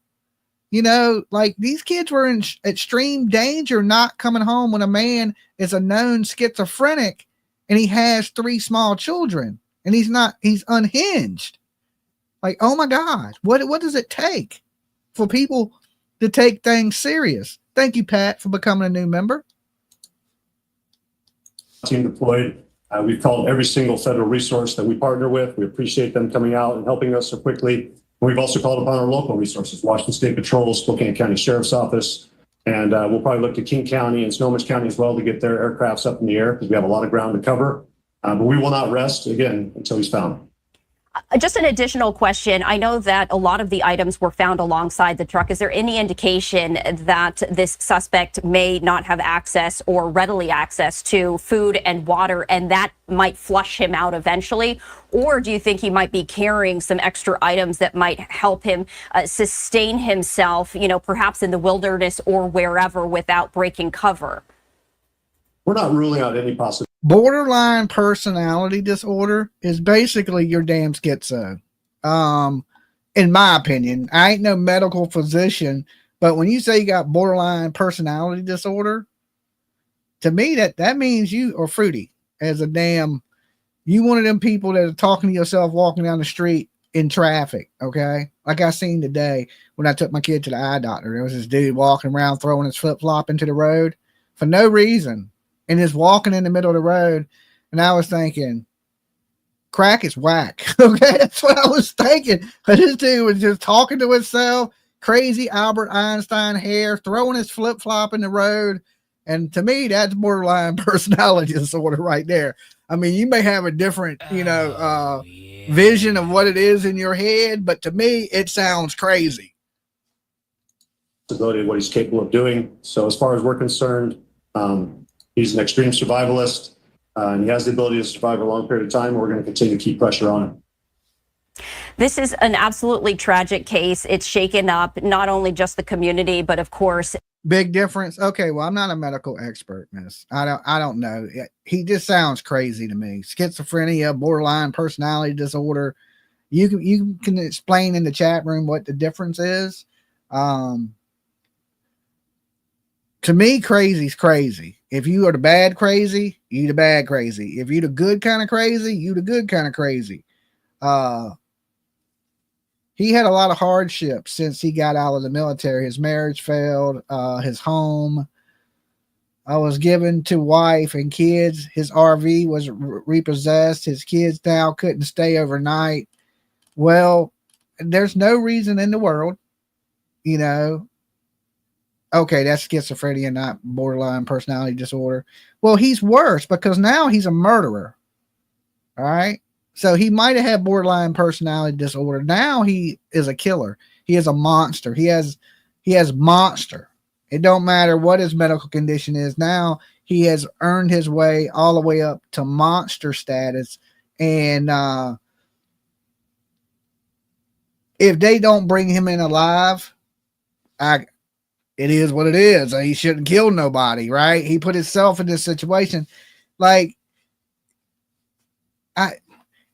Like, these kids were in extreme danger not coming home when a man is a known schizophrenic and he has 3 small children and he's unhinged. Like, oh my God, what does it take for people to take things serious? Thank you, Pat, for becoming a new member. Team deployed. We've called every single federal resource that we partner with. We appreciate them coming out and helping us so quickly. We've also called upon our local resources, Washington State Patrol, Spokane County Sheriff's Office, and we'll probably look to King County and Snohomish County as well to get their aircrafts up in the air, because we have a lot of ground to cover. But we will not rest, again, until he's found. Just an additional question. I know that a lot of the items were found alongside the truck. Is there any indication that this suspect may not have access or readily access to food and water, and that might flush him out eventually? Or do you think he might be carrying some extra items that might help him sustain himself, perhaps in the wilderness or wherever, without breaking cover? We're not ruling out any possibility. Borderline personality disorder is basically your damn schizo. In my opinion, I ain't no medical physician, but when you say you got borderline personality disorder, to me, that means you are fruity as a damn, you one of them people that are talking to yourself walking down the street in traffic. Okay. Like I seen today when I took my kid to the eye doctor, there was this dude walking around throwing his flip flop into the road for no reason, and just walking in the middle of the road. And I was thinking, crack is whack. Okay, that's what I was thinking. But this dude was just talking to himself, crazy Albert Einstein hair, throwing his flip flop in the road. And to me, that's borderline personality disorder right there. I mean, you may have a different, vision of what it is in your head, but to me, it sounds crazy. Ability of what he's capable of doing. So as far as we're concerned, he's an extreme survivalist, and he has the ability to survive a long period of time. We're going to continue to keep pressure on him. This is an absolutely tragic case. It's shaken up not only just the community, but of course. Big difference. Okay, well, I'm not a medical expert, miss. I don't know. He just sounds crazy to me. Schizophrenia, borderline personality disorder. You can explain in the chat room what the difference is. To me, crazy's crazy. If you are the bad crazy, you the bad crazy. If you the good kind of crazy, you the good kind of crazy. He had a lot of hardships since he got out of the military. His marriage failed. His home was given to wife and kids. His RV was repossessed. His kids now couldn't stay overnight. Well, there's no reason in the world, okay, that's schizophrenia, not borderline personality disorder. Well, he's worse because now he's a murderer. All right. So he might have had borderline personality disorder. Now he is a killer. He is a monster. He has monster. It don't matter what his medical condition is. Now he has earned his way all the way up to monster status. And if they don't bring him in alive, it is what it is. He shouldn't kill nobody, right? He put himself in this situation. Like,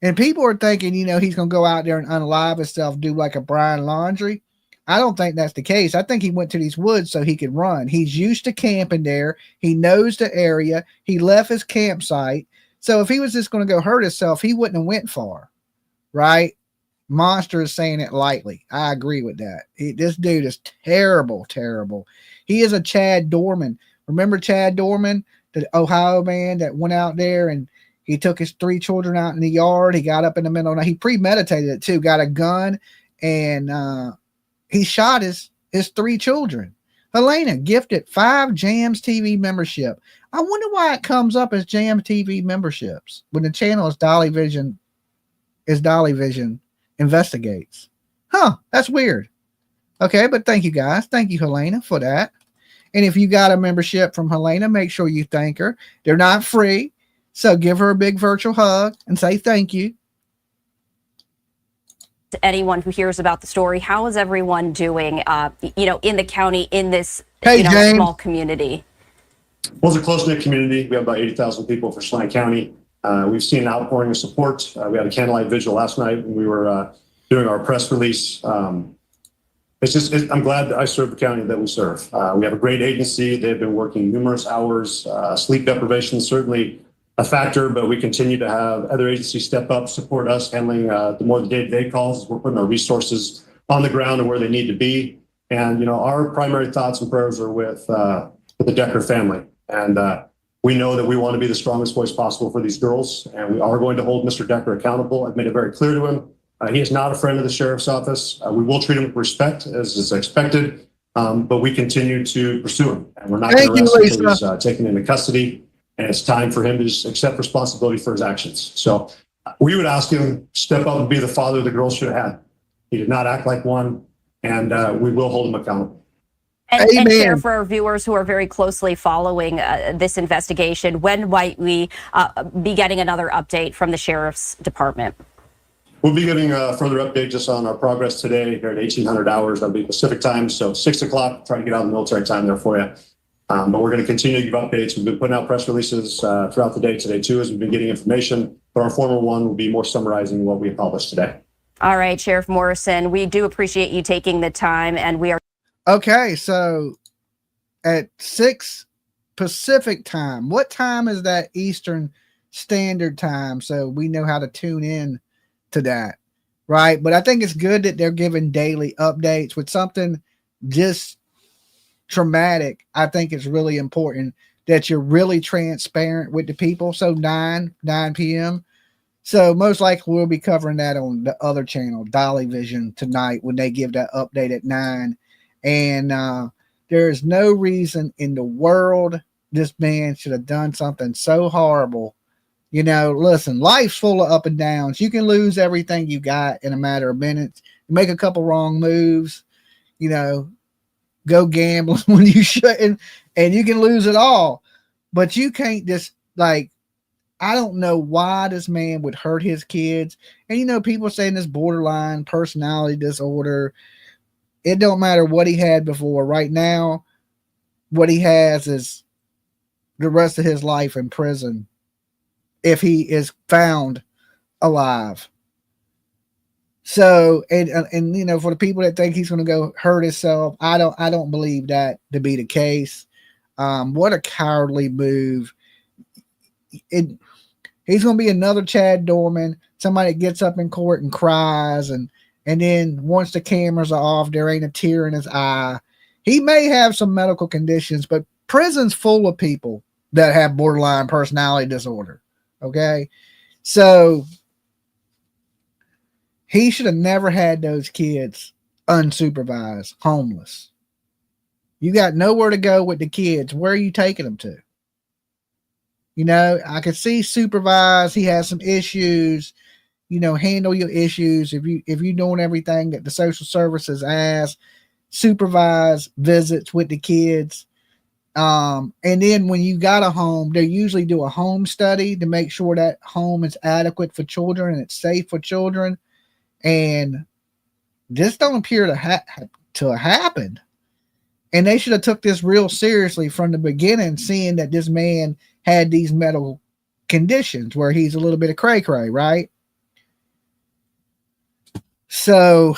and people are thinking, you know, he's going to go out there and unalive himself, do like a Brian Laundrie. I don't think that's the case. I think he went to these woods so he could run. He's used to camping there. He knows the area. He left his campsite. So if he was just going to go hurt himself, he wouldn't have went far, right? Monster is saying it lightly. I agree with that. This dude is terrible, terrible. He is a Chad Dorman. Remember Chad Dorman, the Ohio man that went out there and he took his 3 children out in the yard. He got up in the middle of the night. He premeditated it too, got a gun, and he shot his 3 children. Helena gifted 5 Jams TV membership. I wonder why it comes up as Jam TV memberships when the channel is Dolly Vision Investigates. Huh, that's weird. Okay, but thank you guys. Thank you, Helena, for that. And if you got a membership from Helena, make sure you thank her. They're not free. So give her a big virtual hug and say thank you. To anyone who hears about the story, how is everyone doing, in the county, in this small community? Well, it's a close-knit community. We have about 80,000 people for Chelan County. We've seen an outpouring of support. We had a candlelight vigil last night when we were doing our press release. I'm glad that I serve the county that we serve. We have a great agency. They've been working numerous hours. Sleep deprivation is certainly a factor, but we continue to have other agencies step up, support us, handling the more the day-to-day calls. We're putting our resources on the ground and where they need to be. And, our primary thoughts and prayers are with the Decker family. And we know that we want to be the strongest voice possible for these girls, and we are going to hold Mr. Decker accountable. I've made it very clear to him. He is not a friend of the sheriff's office. We will treat him with respect, as is expected, but we continue to pursue him. And we're not going to arrest him until he's taken into custody. And it's time for him to just accept responsibility for his actions. So we would ask him to step up and be the father the girls should have had. He did not act like one, and we will hold him accountable. And Sheriff, for our viewers who are very closely following this investigation, when might we be getting another update from the Sheriff's Department? We'll be getting a further update just on our progress today here at 1800 hours. That'll be Pacific time, so 6 o'clock. Trying to get out of the military time there for you. But we're going to continue to give updates. We've been putting out press releases throughout the day today, too, as we've been getting information. But our formal one will be more summarizing what we published today. All right, Sheriff Morrison, we do appreciate you taking the time, and we are. Okay, so at 6 Pacific time, what time is that Eastern Standard Time? So we know how to tune in to that, right? But I think it's good that they're giving daily updates with something just traumatic. I think it's really important that you're really transparent with the people. So 9 p.m. So most likely we'll be covering that on the other channel, Dolly Vision, tonight when they give that update at 9. And there is no reason in the world this man should have done something so horrible. Listen, life's full of up and downs. You can lose everything you got in a matter of minutes. You make a couple wrong moves, go gambling when you shouldn't, and you can lose it all. But you can't just, I don't know why this man would hurt his kids. And, people saying this borderline personality disorder. It don't matter what he had before. Right now, what he has is the rest of his life in prison if he is found alive. So, and for the people that think he's going to go hurt himself, I don't believe that to be the case. What a cowardly move. He's going to be another Chad Dorman, somebody that gets up in court and cries, and then once the cameras are off, there ain't a tear in his eye. He may have some medical conditions, but prison's full of people that have borderline personality disorder. Okay. So he should have never had those kids unsupervised, homeless. You got nowhere to go with the kids. Where are you taking them to? I could see supervised. He has some issues. handle your issues. If you're doing everything that the social services ask, supervise visits with the kids. And then when you got a home, they usually do a home study to make sure that home is adequate for children and it's safe for children. And this don't appear to have happened. And they should have took this real seriously from the beginning, seeing that this man had these medical conditions where he's a little bit of cray-cray, right? So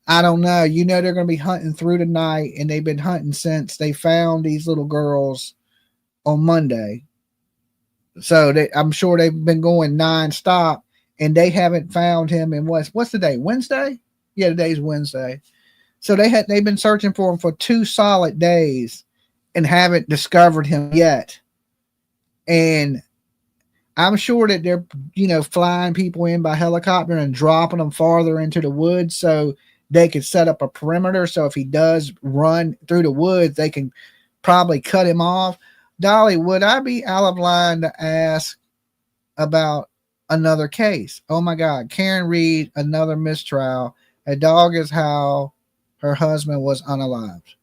I don't know. They're going to be hunting through the night, and they've been hunting since they found these little girls on Monday. So I'm sure they've been going nonstop, and they haven't found him in what's the day? Wednesday? Yeah, today's Wednesday. So they've been searching for him for 2 solid days and haven't discovered him yet. And I'm sure that they're, flying people in by helicopter and dropping them farther into the woods so they could set up a perimeter. So if he does run through the woods, they can probably cut him off. Dolly, would I be out of line to ask about another case? Oh my God. Karen Reed, another mistrial. A dog is how her husband was unalived.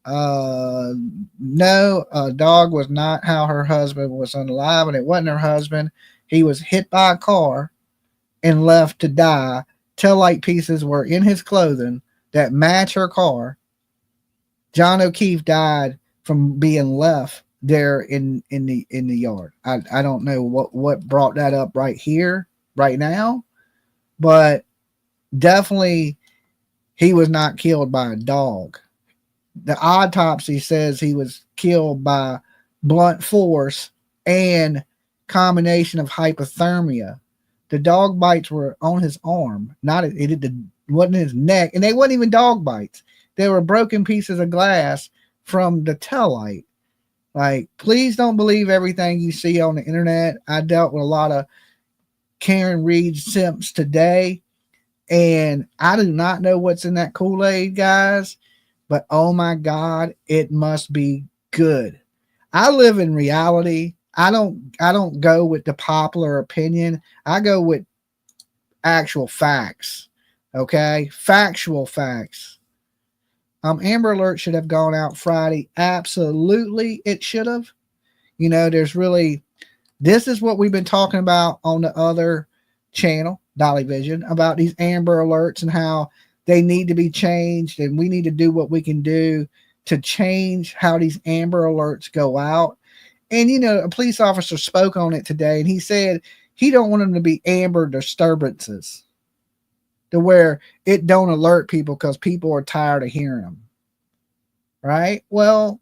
No, a dog was not how her husband was unalive, and it wasn't her husband. He was hit by a car and left to die. Taillight pieces were in his clothing that match her car. John O'Keefe died from being left there in the yard. I don't know what brought that up right here, right now, but definitely he was not killed by a dog. The autopsy says he was killed by blunt force and combination of hypothermia. The dog bites were on his arm, wasn't his neck, and they weren't even dog bites. They were broken pieces of glass from the taillight. Like, please don't believe everything you see on the internet. I dealt with a lot of Karen Reed simps today, and I do not know what's in that Kool-Aid, guys, but oh my God, it must be good. I live in reality. I don't go with the popular opinion. I go with actual facts. Okay? Factual facts. Amber Alert should have gone out Friday. Absolutely, it should have. This is what we've been talking about on the other channel, Dolly Vision, about these Amber Alerts and how they need to be changed, and we need to do what we can do to change how these Amber Alerts go out. And, a police officer spoke on it today, and he said he don't want them to be Amber disturbances to where it don't alert people because people are tired of hearing them. Right? Well,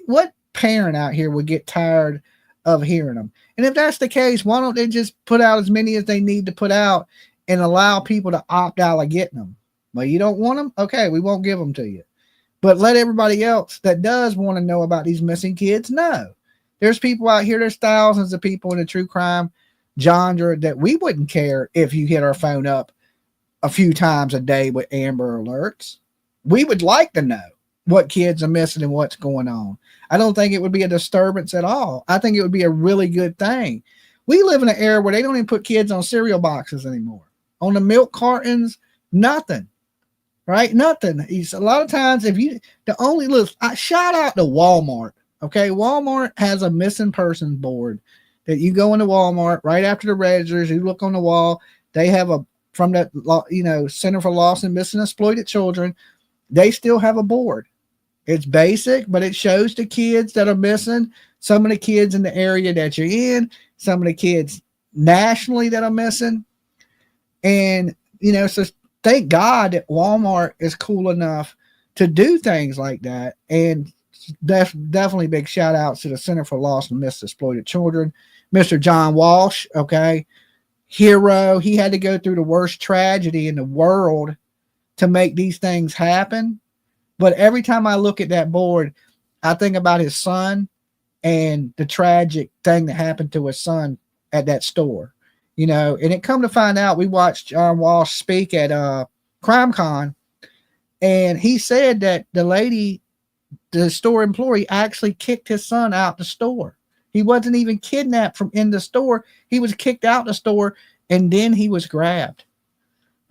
what parent out here would get tired of hearing them? And if that's the case, why don't they just put out as many as they need to put out and allow people to opt out of getting them? Well, you don't want them? Okay, we won't give them to you. But let everybody else that does want to know about these missing kids know. There's people out here, there's thousands of people in the true crime genre that we wouldn't care if you hit our phone up a few times a day with Amber Alerts. We would like to know what kids are missing and what's going on. I don't think it would be a disturbance at all. I think it would be a really good thing. We live in an era where they don't even put kids on cereal boxes anymore. On the milk cartons, nothing. Right? Nothing. A lot of times, shout out to Walmart. Okay. Walmart has a missing persons board that you go into Walmart right after the registers. You look on the wall. They have from that, Center for Lost and Missing Exploited Children. They still have a board. It's basic, but it shows the kids that are missing. Some of the kids in the area that you're in, some of the kids nationally that are missing. And, so thank God that Walmart is cool enough to do things like that. And definitely big shout outs to the Center for Lost and Exploited Children. Mr. John Walsh, okay, hero. He had to go through the worst tragedy in the world to make these things happen. But every time I look at that board, I think about his son and the tragic thing that happened to his son at that store. And it come to find out, we watched John Walsh speak at CrimeCon, and he said that the store employee actually kicked his son out the store He wasn't even kidnapped from in the store. He was kicked out the store and then he was grabbed.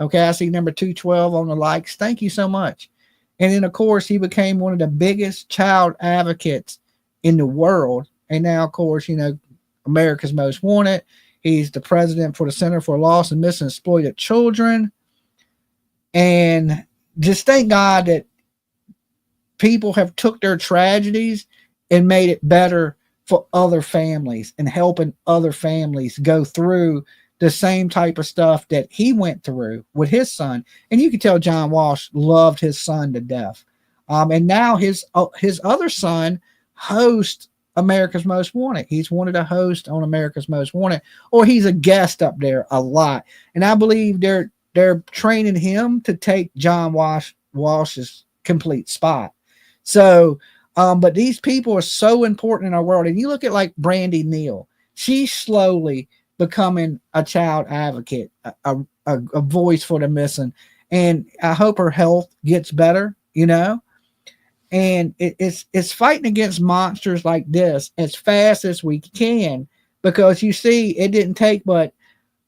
Okay, I see number 212 on the likes. Thank you so much. And then, of course, he became one of the biggest child advocates in the world. And now, of course, you know, America's Most Wanted. He's the president for the Center for Lost and Missing Exploited Children. And just thank God that people have took their tragedies and made it better for other families and helping other families go through the same type of stuff that he went through with his son. And you can tell John Walsh loved his son to death. And now his other son hosts America's Most Wanted. He's wanted to host on America's Most Wanted, or he's a guest up there a lot. And I believe they're training him to take John Walsh's complete spot. So, but these people are so important in our world. And you look at like Brandy Neal, she's slowly becoming a child advocate, a voice for the missing. And I hope her health gets better, you know. And it's fighting against monsters like this as fast as we can, because you see, it didn't take but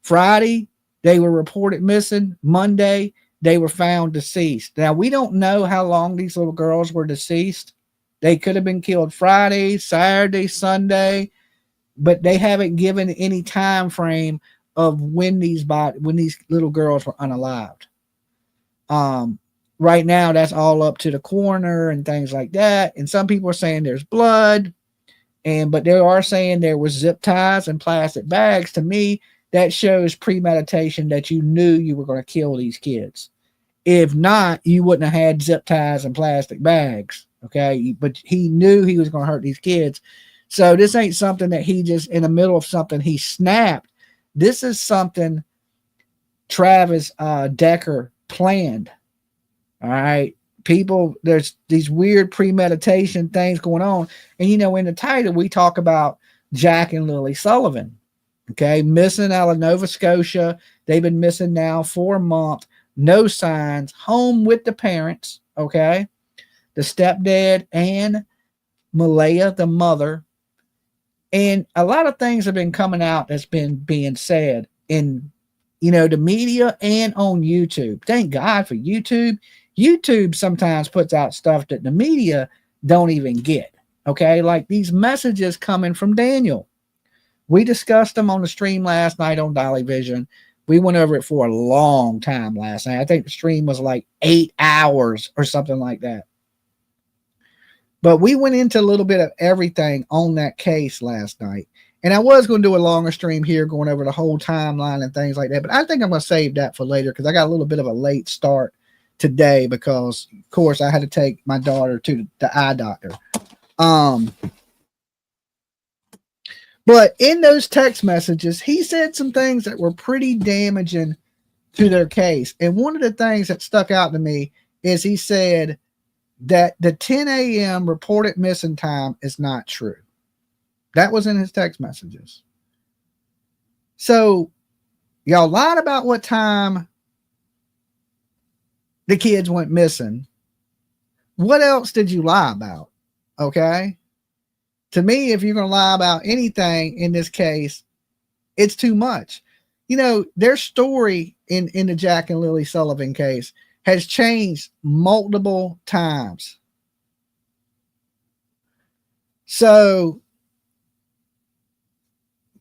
Friday, they were reported missing. Monday, they were found deceased. Now, we don't know how long these little girls were deceased. They could have been killed Friday, Saturday, Sunday, but they haven't given any time frame of when these little girls were unalived. Right now, that's all up to the coroner and things like that. And some people are saying there's blood, but they are saying there was zip ties and plastic bags. To me, that shows premeditation, that you knew you were going to kill these kids. If not, you wouldn't have had zip ties and plastic bags. Okay. But he knew he was going to hurt these kids. So this ain't something that he just in the middle of something he snapped. This is something Travis Decker planned. All right. People, there's these weird premeditation things going on. And, you know, in the title, we talk about Jack and Lily Sullivan. Okay. Missing out of Nova Scotia. They've been missing now for a month. No signs. Home with the parents. Okay. The stepdad and Malaya, the mother. And a lot of things have been coming out that's been being said in, you know, the media and on YouTube. Thank God for YouTube. YouTube sometimes puts out stuff that the media don't even get. Okay. Like these messages coming from Daniel. We discussed them on the stream last night on Dolly Vision. We went over it for a long time last night. I think the stream was like 8 hours or something like that. But we went into a little bit of everything on that case last night. And I was going to do a longer stream here going over the whole timeline and things like that. But I think I'm going to save that for later because I got a little bit of a late start today because, of course, I had to take my daughter to the eye doctor. But in those text messages, he said some things that were pretty damaging to their case. And one of the things that stuck out to me is he said that the 10 a.m. reported missing time is not true. That was in his text messages. So y'all lied about what time the kids went missing. What else did you lie about? Okay. To me, if you're going to lie about anything in this case, it's too much. You know, their story in the Jack and Lily Sullivan case has changed multiple times. So,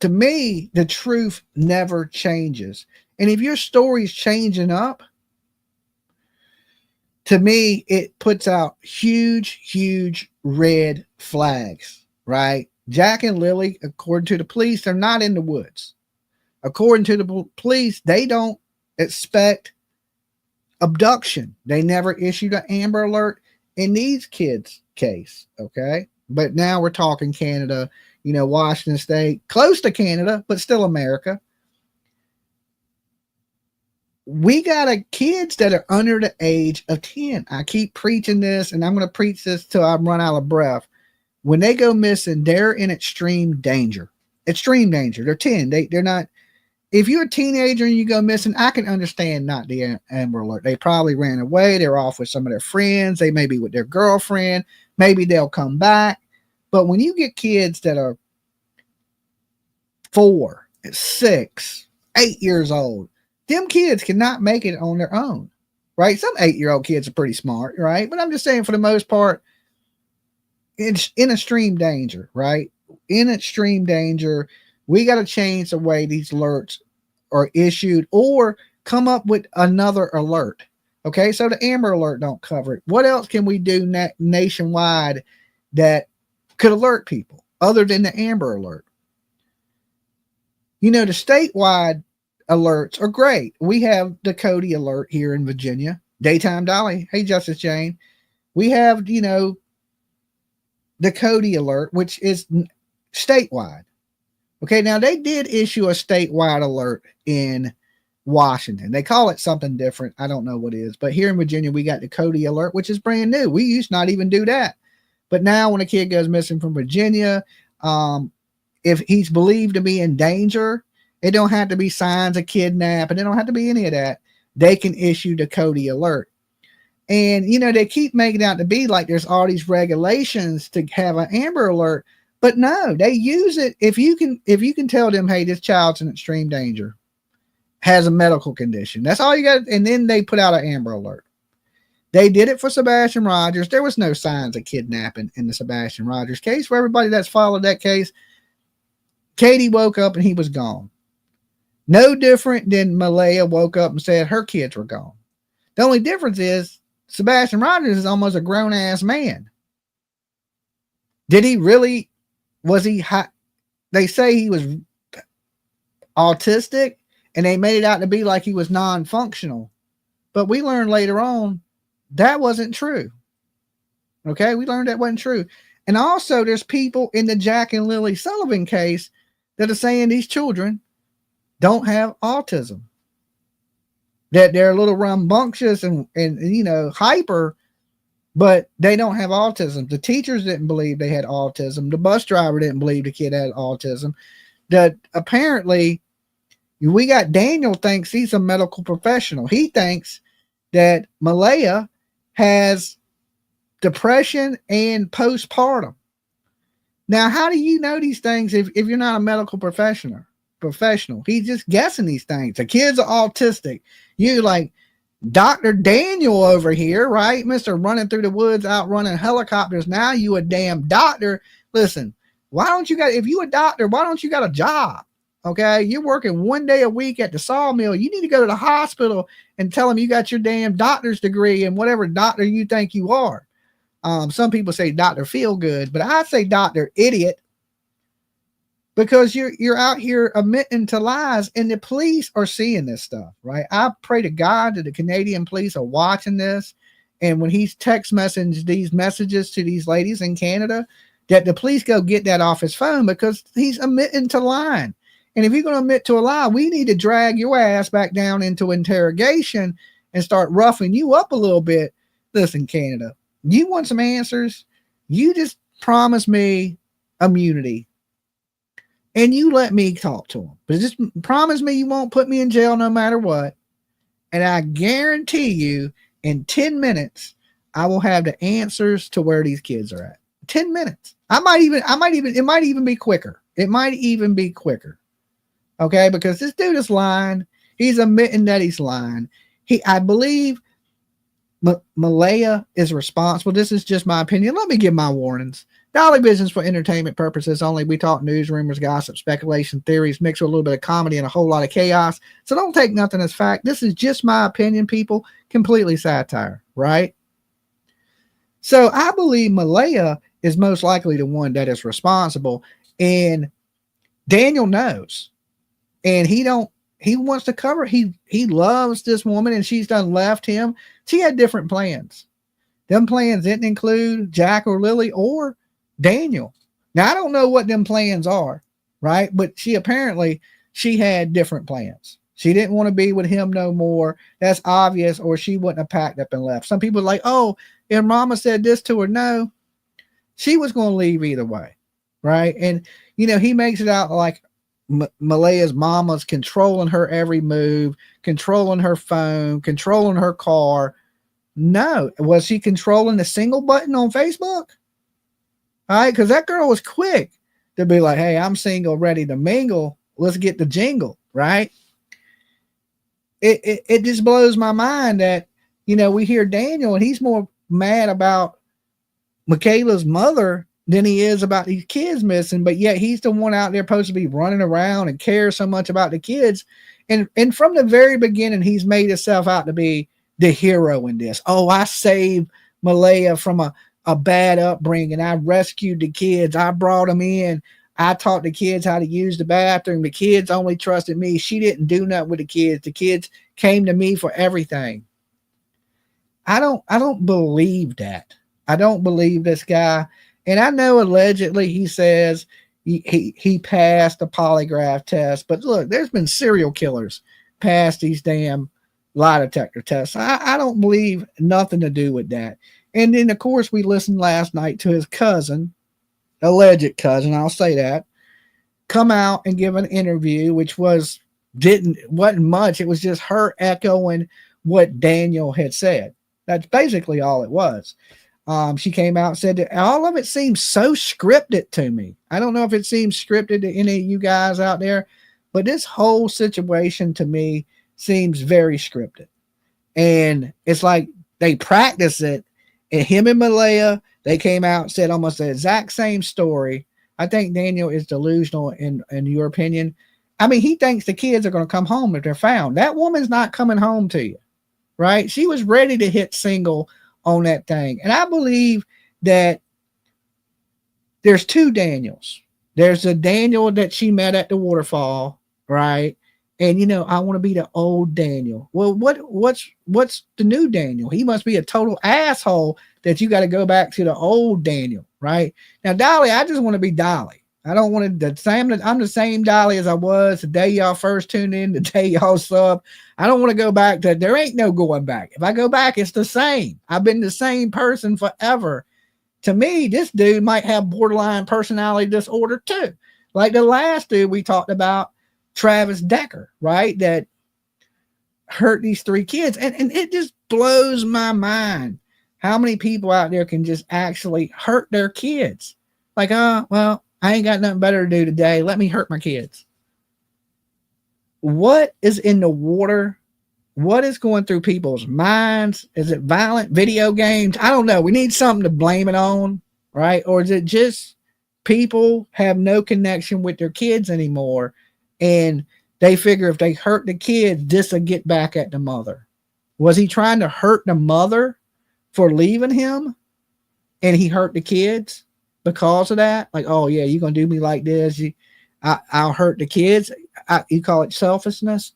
to me, the truth never changes. And if your story's changing up, to me, it puts out huge, huge red flags, right? Jack and Lily, according to the police, they're not in the woods. According to the police, they don't expect abduction. They never issued an Amber Alert in these kids' case, okay? But now we're talking Canada, you know, Washington State, close to Canada, but still America. We got kids that are under the age of 10. I keep preaching this, and I'm going to preach this till I run out of breath. When they go missing, they're in extreme danger. Extreme danger. They're 10. They're not. If you're a teenager and you go missing, I can understand not the Amber Alert. They probably ran away. They're off with some of their friends. They may be with their girlfriend. Maybe they'll come back. But when you get kids that are 4, 6, 8 years old. Them kids cannot make it on their own, right? Some 8-year-old kids are pretty smart, right? But I'm just saying, for the most part, it's in extreme danger, right? In extreme danger. We got to change the way these alerts are issued, or come up with another alert. Okay, so the Amber Alert don't cover it. What else can we do nationwide that could alert people other than the Amber Alert? You know, the statewide alerts are great. We have the Cody Alert here in Virginia. Daytime Dolly. Hey, Justice Jane. We have, you know, the Cody Alert, which is statewide. Okay, now they did issue a statewide alert in Washington. They call it something different. I don't know what it is. But here in Virginia, we got the Cody Alert, which is brand new. We used to not even do that. But now when a kid goes missing from Virginia, if he's believed to be in danger, it don't have to be signs of kidnapping. It don't have to be any of that. They can issue the Cody Alert. And, you know, they keep making it out to be like there's all these regulations to have an Amber Alert. But no, they use it. If you can tell them, hey, this child's in extreme danger, has a medical condition. That's all you got. And then they put out an Amber Alert. They did it for Sebastian Rogers. There was no signs of kidnapping in the Sebastian Rogers case. For everybody that's followed that case, Katie woke up and he was gone. No different than Malaya woke up and said her kids were gone. The only difference is Sebastian Rogers is almost a grown-ass man. Did he really, was he high? They say he was autistic, and they made it out to be like he was non-functional. But we learned later on that wasn't true. Okay, we learned that wasn't true. And also there's people in the Jack and Lily Sullivan case that are saying these children don't have autism. That they're a little rambunctious and you know, hyper, but they don't have autism. The teachers didn't believe they had autism. The bus driver didn't believe the kid had autism. That apparently we got Daniel thinks he's a medical professional. He thinks that Malaya has depression and postpartum. Now, how do you know these things if you're not a medical professional? He's just guessing these things. The kids are autistic. You like Dr. Daniel over here, right? Mr. running through the woods, out running helicopters. Now you a damn doctor. Listen, why don't you got, if you a doctor, why don't you got a job? Okay, you're working 1 day a week at the sawmill. You need to go to the hospital and tell them you got your damn doctor's degree and whatever doctor you think you are. Some people say Dr. Feel Good, but I say Dr. Idiot, because you're out here admitting to lies, and the police are seeing this stuff, right? I pray to God that the Canadian police are watching this, and when he's text messaged these messages to these ladies in Canada, that the police go get that off his phone, because he's admitting to lying. And if you're going to admit to a lie, we need to drag your ass back down into interrogation and start roughing you up a little bit. Listen, Canada, you want some answers? You just promise me immunity. And you let me talk to him. But just promise me you won't put me in jail no matter what. And I guarantee you in 10 minutes, I will have the answers to where these kids are at. 10 minutes. It might even be quicker. It might even be quicker. Okay, because this dude is lying. He's admitting that he's lying. I believe Malaya is responsible. This is just my opinion. Let me give my warnings. Dolly Business for entertainment purposes only. We talk news, rumors, gossip, speculation, theories, mixed with a little bit of comedy and a whole lot of chaos. So don't take nothing as fact. This is just my opinion, people. Completely satire, right? So I believe Malaya is most likely the one that is responsible. And Daniel knows. And he wants to cover. He loves this woman, and she's done left him. She had different plans. Them plans didn't include Jack or Lily or Daniel. Now, I don't know what them plans are, right? But she had different plans. She didn't want to be with him no more. That's obvious, or she wouldn't have packed up and left. Some people are like, oh, if mama said this to her, no, she was going to leave either way, right? And, you know, he makes it out like Malaya's mama's controlling her every move, controlling her phone, controlling her car. No. Was she controlling the single button on Facebook? All right, because that girl was quick to be like, hey, I'm single, ready to mingle. let's get the jingle, right? It just blows my mind that, you know, we hear Daniel and he's more mad about Michaela's mother than he is about these kids missing, but yet he's the one out there supposed to be running around and cares so much about the kids. And from the very beginning, he's made himself out to be the hero in this. Oh, I saved Malaya from a bad upbringing. I rescued the kids. I brought them in. I taught the kids how to use the bathroom. The kids only trusted me. She didn't do nothing with the kids. The kids came to me for everything. I don't believe that. I don't believe this guy. And I know allegedly he says he passed the polygraph test, but look, there's been serial killers pass these damn lie detector tests. I don't believe nothing to do with that. And then of course we listened last night to his cousin, alleged cousin, I'll say that, come out and give an interview, which wasn't much. It was just her echoing what Daniel had said. That's basically all it was. She came out and said that all of it seems so scripted to me. I don't know if it seems scripted to any of you guys out there, but this whole situation to me seems very scripted. And it's like they practice it. And him and Malaya, they came out and said almost the exact same story. I think Daniel is delusional in your opinion. I mean, he thinks the kids are going to come home if they're found. That woman's not coming home to you, right? She was ready to hit single on that thing. And I believe that there's two Daniels. There's a Daniel that she met at the waterfall, right? And you know, I want to be the old Daniel. Well, what's the new Daniel? He must be a total asshole that you got to go back to the old Daniel, right? Now, Dolly, I just want to be Dolly. I don't want to I'm the same Dolly as I was the day y'all first tuned in, the day y'all sub. I don't want to go back to, there ain't no going back. If I go back, it's the same. I've been the same person forever. To me, this dude might have borderline personality disorder too. Like the last dude we talked about, Travis Decker, right? That hurt these three kids. And it just blows my mind how many people out there can just actually hurt their kids. Like, well, I ain't got nothing better to do today. Let me hurt my kids. What is in the water? What is going through people's minds? Is it violent video games? I don't know. We need something to blame it on, right? Or is it just people have no connection with their kids anymore, and they figure if they hurt the kids, this will get back at the mother? Was he trying to hurt the mother for leaving him, and he hurt the kids because of that? Like, oh yeah, you're gonna do me like this, I'll hurt the kids. You call it selfishness.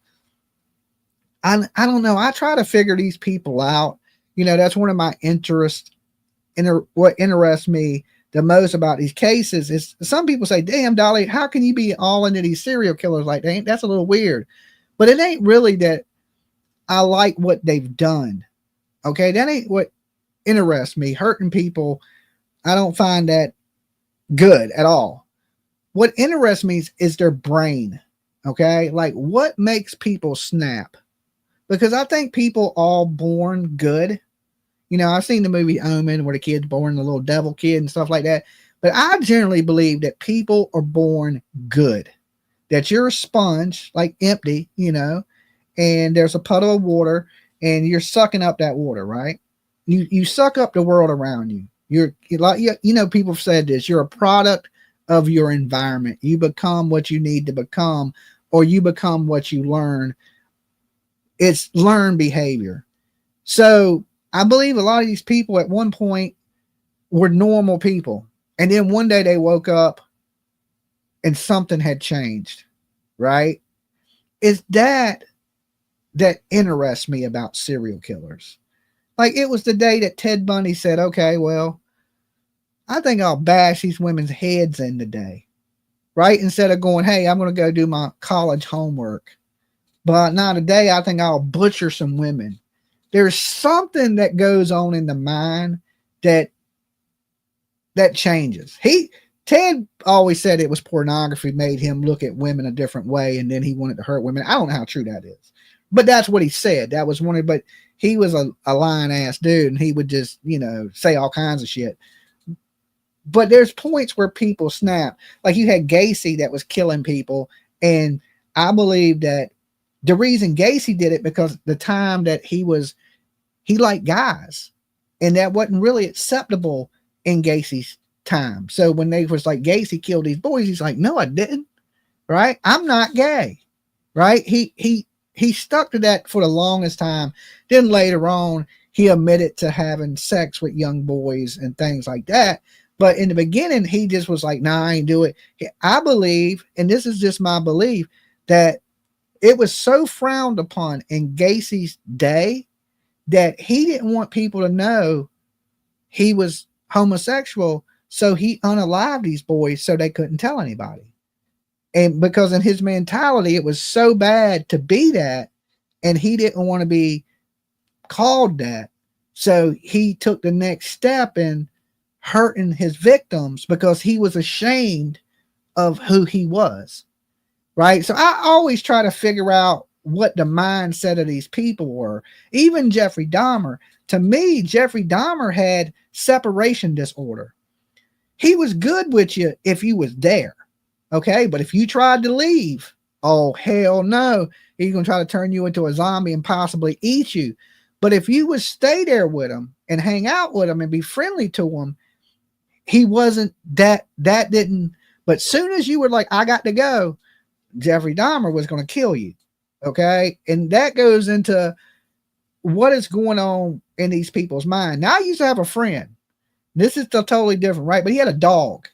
I don't know. I try to figure these people out. You know, that's one of my interests. What interests me the most about these cases is some people say, damn, Dolly, how can you be all into these serial killers like that? That's a little weird. But it ain't really that I like what they've done. Okay, that ain't what interests me. Hurting people, I don't find that good at all. What interests me is their brain. Okay, like what makes people snap? Because I think people all born good. You know, I've seen the movie Omen where the kid's born the little devil kid and stuff like that. But I generally believe that people are born good. That you're a sponge, like empty, you know, and there's a puddle of water and you're sucking up that water, right? You suck up the world around you. You're like, you know, people have said this, you're a product of your environment. You become what you need to become, or you become what you learn. It's learned behavior. So I believe a lot of these people at one point were normal people. And then one day they woke up and something had changed, right? It's that interests me about serial killers. Like it was the day that Ted Bundy said, okay, well, I think I'll bash these women's heads in today, right? Instead of going, hey, I'm going to go do my college homework. But now today, I think I'll butcher some women. There's something that goes on in the mind that changes. Ted always said it was pornography made him look at women a different way, and then he wanted to hurt women. I don't know how true that is, but that's what he said. That was one of, but he was a lying ass dude, and he would just, you know, say all kinds of shit. But there's points where people snap. Like you had Gacy that was killing people, And I believe that the reason Gacy did it because the time that he liked guys, and that wasn't really acceptable in Gacy's time. So when they was like, Gacy killed these boys, he's like, no, I didn't. Right? I'm not gay. Right? He stuck to that for the longest time. Then later on, he admitted to having sex with young boys and things like that. But in the beginning, he just was like, nah, I ain't do it. I believe, and this is just my belief, that it was so frowned upon in Gacy's day that he didn't want people to know he was homosexual. So he unalived these boys so they couldn't tell anybody. And because in his mentality, it was so bad to be that, and he didn't want to be called that. So he took the next step in hurting his victims because he was ashamed of who he was. Right. So I always try to figure out what the mindset of these people were. Even Jeffrey Dahmer. To me, Jeffrey Dahmer had separation disorder. He was good with you if you was there. Okay. But if you tried to leave, oh, hell no. He's going to try to turn you into a zombie and possibly eat you. But if you would stay there with him and hang out with him and be friendly to him, he wasn't that didn't. But soon as you were like, I got to go, Jeffrey Dahmer was going to kill you. Okay. And that goes into what is going on in these people's mind. Now, I used to have a friend. This is totally different, right? But he had a dog.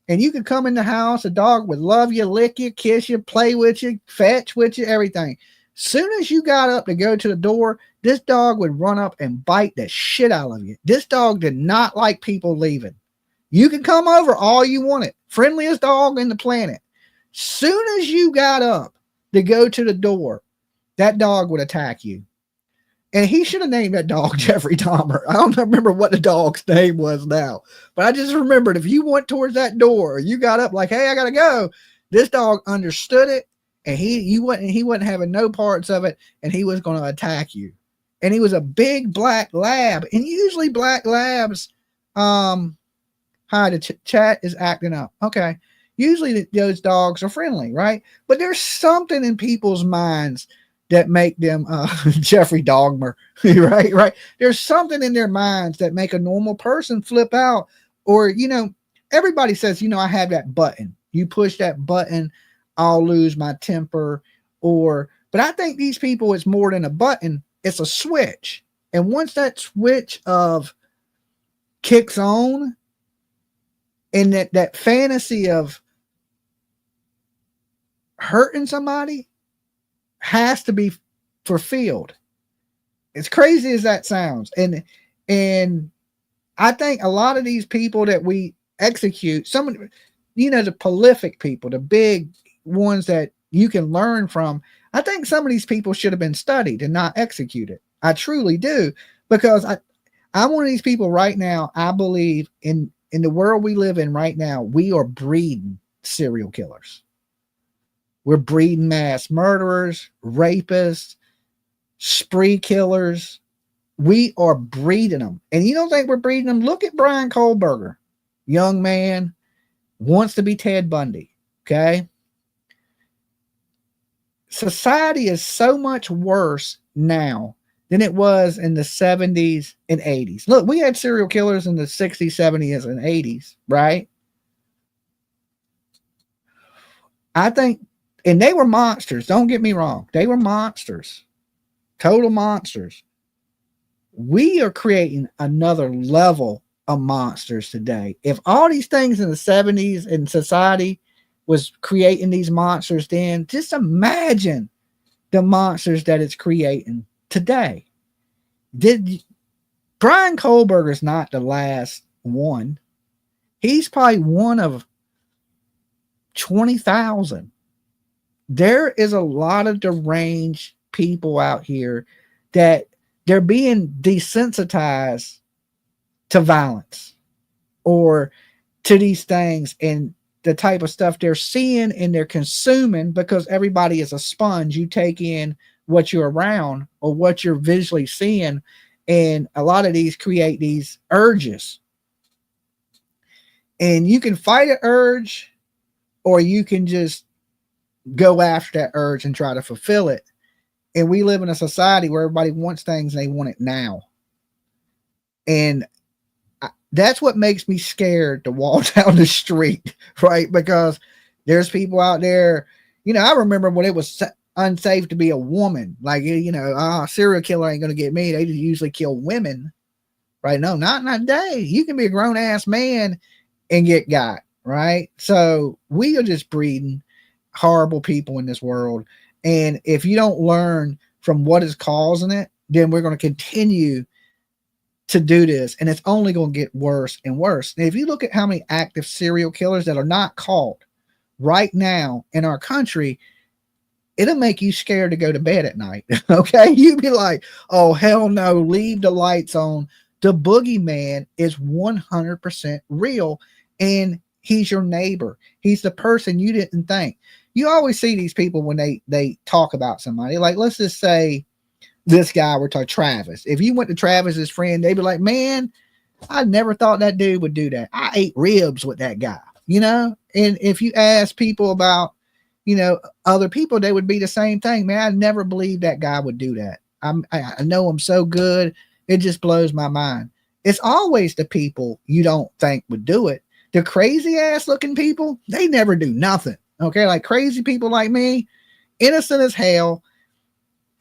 And you could come in the house, a dog would love you, lick you, kiss you, play with you, fetch with you, everything. Soon as you got up to go to the door, this dog would run up and bite the shit out of you. This dog did not like people leaving. You can come over all you wanted. Friendliest dog in the planet. Soon as you got up to go to the door, that dog would attack you. And he should have named that dog Jeffrey Dahmer. I don't remember what the dog's name was now, but I just remembered if you went towards that door, you got up like, hey, I gotta go. This dog understood it, and he wasn't having no parts of it, and he was going to attack you. And he was a big black lab, and usually black labs, hi, the chat is acting up. Okay. Usually those dogs are friendly, right? But there's something in people's minds that make them Jeffrey Dahmer, right? There's something in their minds that make a normal person flip out. Or, everybody says, I have that button. You push that button, I'll lose my temper. But I think these people, it's more than a button. It's a switch. And once that switch of kicks on, and that fantasy of hurting somebody has to be fulfilled. As crazy as that sounds. And I think a lot of these people that we execute, the prolific people, the big ones that you can learn from, I think some of these people should have been studied and not executed. I truly do. Because I'm one of these people right now. I believe in the world we live in right now, we are breeding serial killers. We're breeding mass murderers, rapists, spree killers. We are breeding them. And you don't think we're breeding them? Look at Brian Kohlberger. Young man, wants to be Ted Bundy. Okay? Society is so much worse now than it was in the 70s and 80s. Look, we had serial killers in the 60s, 70s, and 80s, right? I think, and they were monsters. Don't get me wrong. They were monsters. Total monsters. We are creating another level of monsters today. If all these things in the 70s in society was creating these monsters then, just imagine the monsters that it's creating today. Brian Kohlberger is not the last one. He's probably one of 20,000. There is a lot of deranged people out here that they're being desensitized to violence or to these things and the type of stuff they're seeing and they're consuming, because everybody is a sponge. You take in what you're around or what you're visually seeing, and a lot of these create these urges. And you can fight an urge, or you can just go after that urge and try to fulfill it. And we live in a society where everybody wants things and they want it now. And that's what makes me scared to walk down the street, right? Because there's people out there, you know, I remember when it was unsafe to be a woman, like, you know, serial killer ain't going to get me. They usually kill women, right? No, not in that day. You can be a grown ass man and get got, right? So we are just breeding horrible people in this world. And if you don't learn from what is causing it, then we're going to continue to do this, and it's only going to get worse and worse. And if you look at how many active serial killers that are not caught right now in our country, it'll make you scared to go to bed at night. Okay, you'd be like, oh hell no, leave the lights on. The boogeyman is 100% real, and he's your neighbor. He's the person you didn't think. You always see these people when they talk about somebody, like, let's just say this guy, we're talking Travis. If you went to Travis's friend, they'd be like, man, I never thought that dude would do that. I ate ribs with that guy, you know? And if you ask people about, you know, other people, they would be the same thing. Man, I never believed that guy would do that. I know him so good. It just blows my mind. It's always the people you don't think would do it. The crazy ass looking people, they never do nothing. Okay. Like crazy people like me, innocent as hell.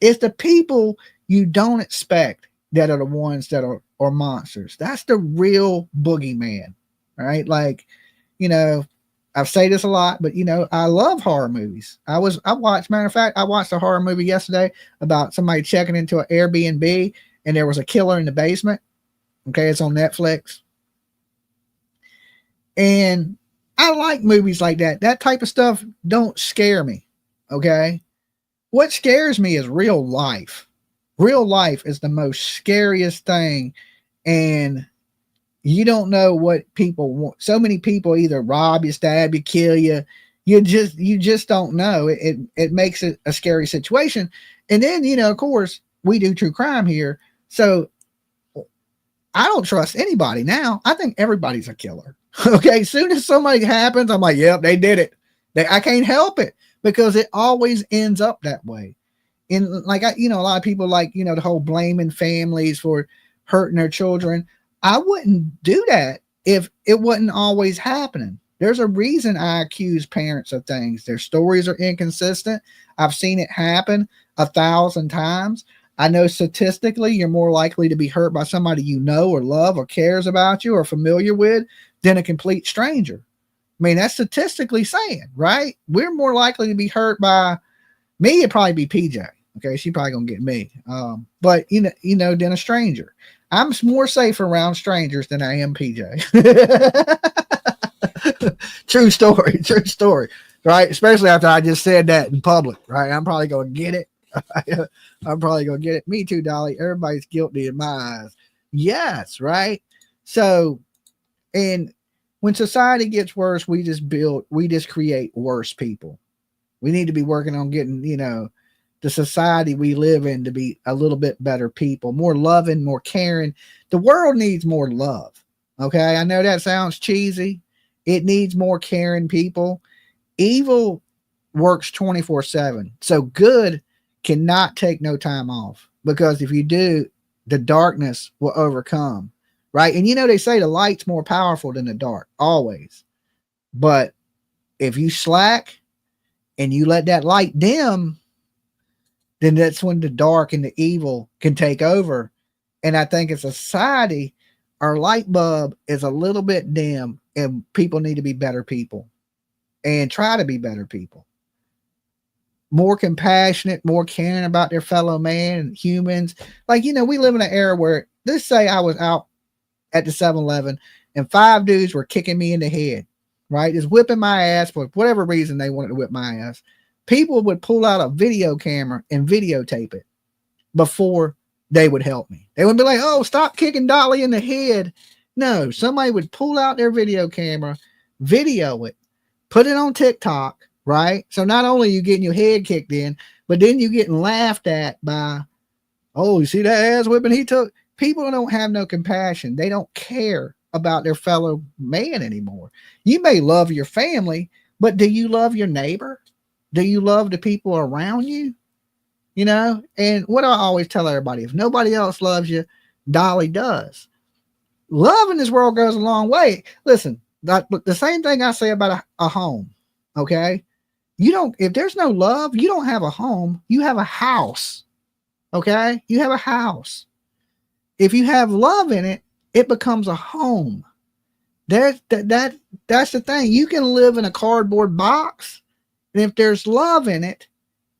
It's the people you don't expect that are the ones that are monsters. That's the real boogeyman, right? Like, you know, I've said this a lot, but you know, I love horror movies. Matter of fact, I watched a horror movie yesterday about somebody checking into an Airbnb and there was a killer in the basement. Okay, it's on Netflix. And I like movies like that. That type of stuff don't scare me. Okay. What scares me is real life. Real life is the most scariest thing. And you don't know what people want. So many people either rob you, stab you, kill you. You just don't know. It makes it a scary situation. And then, you know, of course, we do true crime here. So I don't trust anybody now. I think everybody's a killer. Okay. As soon as something happens, I'm like, yep, they did it. I can't help it. Because it always ends up that way. And like, you know, a lot of people like, you know, the whole blaming families for hurting their children. I wouldn't do that if it wasn't always happening. There's a reason I accuse parents of things. Their stories are inconsistent. I've seen it happen 1,000 times. I know statistically you're more likely to be hurt by somebody you know or love or cares about you or familiar with than a complete stranger. I mean, that's statistically saying, right? We're more likely to be hurt by me. It'd probably be PJ. Okay. She probably gonna get me. But you know, than a stranger. I'm more safe around strangers than I am PJ. True story. Right. Especially after I just said that in public, right? I'm probably gonna get it. Me too, Dolly. Everybody's guilty in my eyes. Yes. Right. So, and when society gets worse, we just create worse people. We need to be working on getting, you know, the society we live in to be a little bit better people, more loving, more caring. The world needs more love. Okay. I know that sounds cheesy. It needs more caring people. Evil works 24/7. So good cannot take no time off, because if you do, the darkness will overcome. Right. And you know, they say the light's more powerful than the dark, always. But if you slack and you let that light dim, then that's when the dark and the evil can take over. And I think as a society, our light bulb is a little bit dim, and people need to be better people and try to be better people. More compassionate, more caring about their fellow man and humans. Like, you know, we live in an era where, let's say I was out at the 7-Eleven and 5 dudes were kicking me in the head, right? Just whipping my ass for whatever reason they wanted to whip my ass. People would pull out a video camera and videotape it before they would help me. They would be like, oh, stop kicking Dolly in the head. No, somebody would pull out their video camera, video it, put it on TikTok, right? So not only are you getting your head kicked in, but then you're getting laughed at by, oh, you see that ass whipping he took? People don't have no compassion. They don't care about their fellow man anymore. You may love your family, but do you love your neighbor? Do you love the people around you? You know, and what I always tell everybody, if nobody else loves you, Dolly does. Love in this world goes a long way. Listen, the same thing I say about a home. Okay. You don't, if there's no love, you don't have a home, you have a house. Okay. You have a house. If you have love in it, it becomes a home. That's the thing. You can live in a cardboard box, and if there's love in it,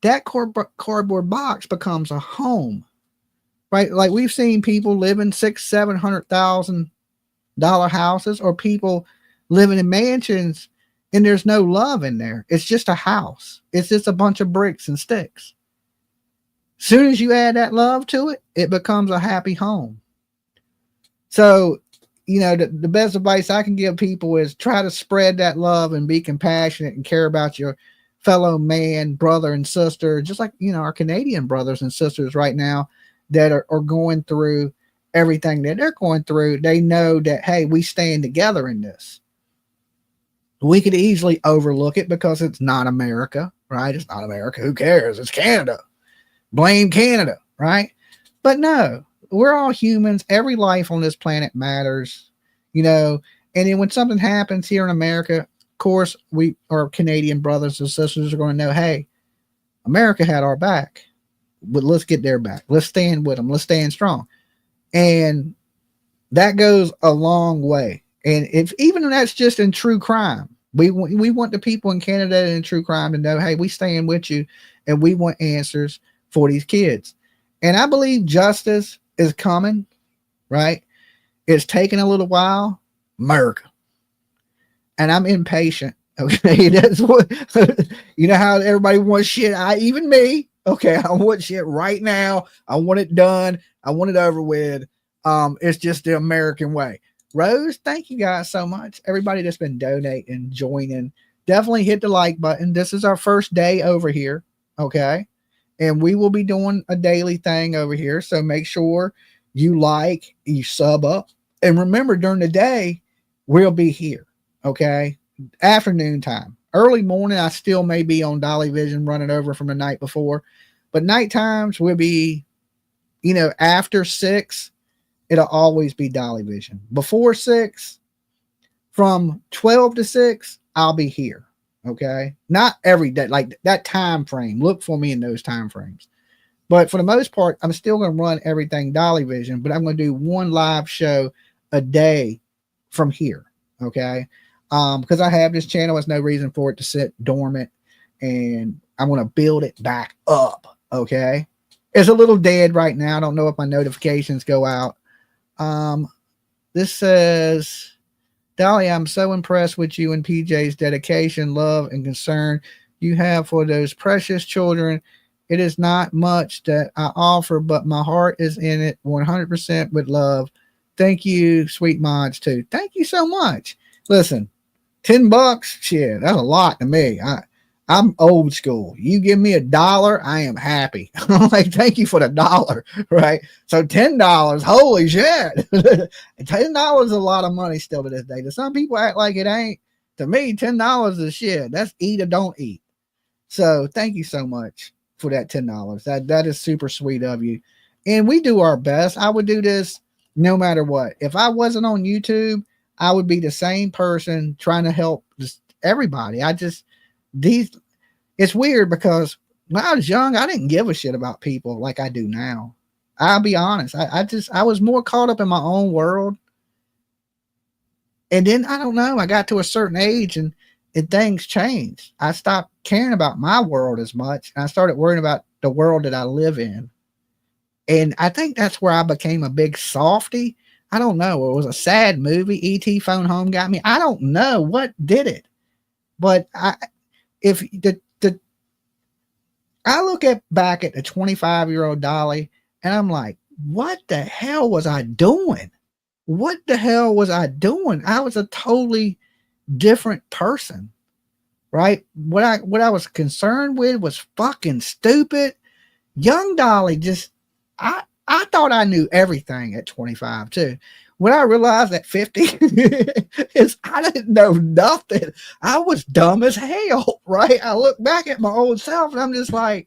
that cardboard box becomes a home, right? Like we've seen people live in $600,000-$700,000 houses, or people living in mansions, and there's no love in there. It's just a house. It's just a bunch of bricks and sticks. Soon as you add that love to it, it becomes a happy home. So, you know, the best advice I can give people is try to spread that love and be compassionate and care about your fellow man, brother, and sister, just like, you know, our Canadian brothers and sisters right now that are going through everything that they're going through. They know that, hey, we stand together in this. We could easily overlook it because it's not America, right? It's not America. Who cares? It's Canada. Blame Canada, right? But no, we're all humans. Every life on this planet matters, you know. And then when something happens here in America, of course, we, our Canadian brothers and sisters, are going to know, hey, America had our back, but let's get their back. Let's stand with them. Let's stand strong. And that goes a long way. And if even that's just in true crime, we want the people in Canada in true crime to know, hey, we stand with you, and we want answers for these kids. And I believe justice is coming, right? It's taking a little while. America. And I'm impatient. Okay. That's what, you know how everybody wants shit. Even me. Okay. I want shit right now. I want it done. I want it over with. It's just the American way. Rose, thank you guys so much. Everybody that's been donating, joining, definitely hit the like button. This is our first day over here. Okay. And we will be doing a daily thing over here. So make sure you like, you sub up. And remember, during the day, we'll be here. Okay. Afternoon time. Early morning, I still may be on Dolly Vision running over from the night before. But night times will be, you know, after 6, it'll always be Dolly Vision. Before 6, from 12 to 6, I'll be here. Okay. Not every day, like that time frame. Look for me in those time frames. But for the most part, I'm still going to run everything Dolly Vision, but I'm going to do one live show a day from here. Okay. Because I have this channel, there's no reason for it to sit dormant, and I'm going to build it back up. Okay. It's a little dead right now. I don't know if my notifications go out. This says, Dolly, I'm so impressed with you and PJ's dedication, love, and concern you have for those precious children. It is not much that I offer, but my heart is in it 100% with love. Thank you, sweet mods, too. Thank you so much. Listen, $10, shit, that's a lot to me. I'm old school. You give me $1, I am happy. I'm like, thank you for the $1, right? So $10, holy shit. $10 is a lot of money still to this day. To some people act like it ain't. To me, $10 is shit. That's eat or don't eat. So thank you so much for that $10. That is super sweet of you. And we do our best. I would do this no matter what. If I wasn't on YouTube, I would be the same person trying to help just everybody. It's weird because when I was young, I didn't give a shit about people like I do now. I'll be honest. I was more caught up in my own world. And then I don't know, I got to a certain age and things changed. I stopped caring about my world as much, and I started worrying about the world that I live in. And I think that's where I became a big softy. I don't know. It was a sad movie. E.T. Phone Home got me. I don't know what did it. But I look back at the 25-year-old Dolly, and I'm like, what the hell was I doing? What the hell was I doing? I was a totally different person, right? What I was concerned with was fucking stupid. Young Dolly just, I thought I knew everything at 25 too. What I realized at 50 is I didn't know nothing. I was dumb as hell, right? I look back at my old self and I'm just like,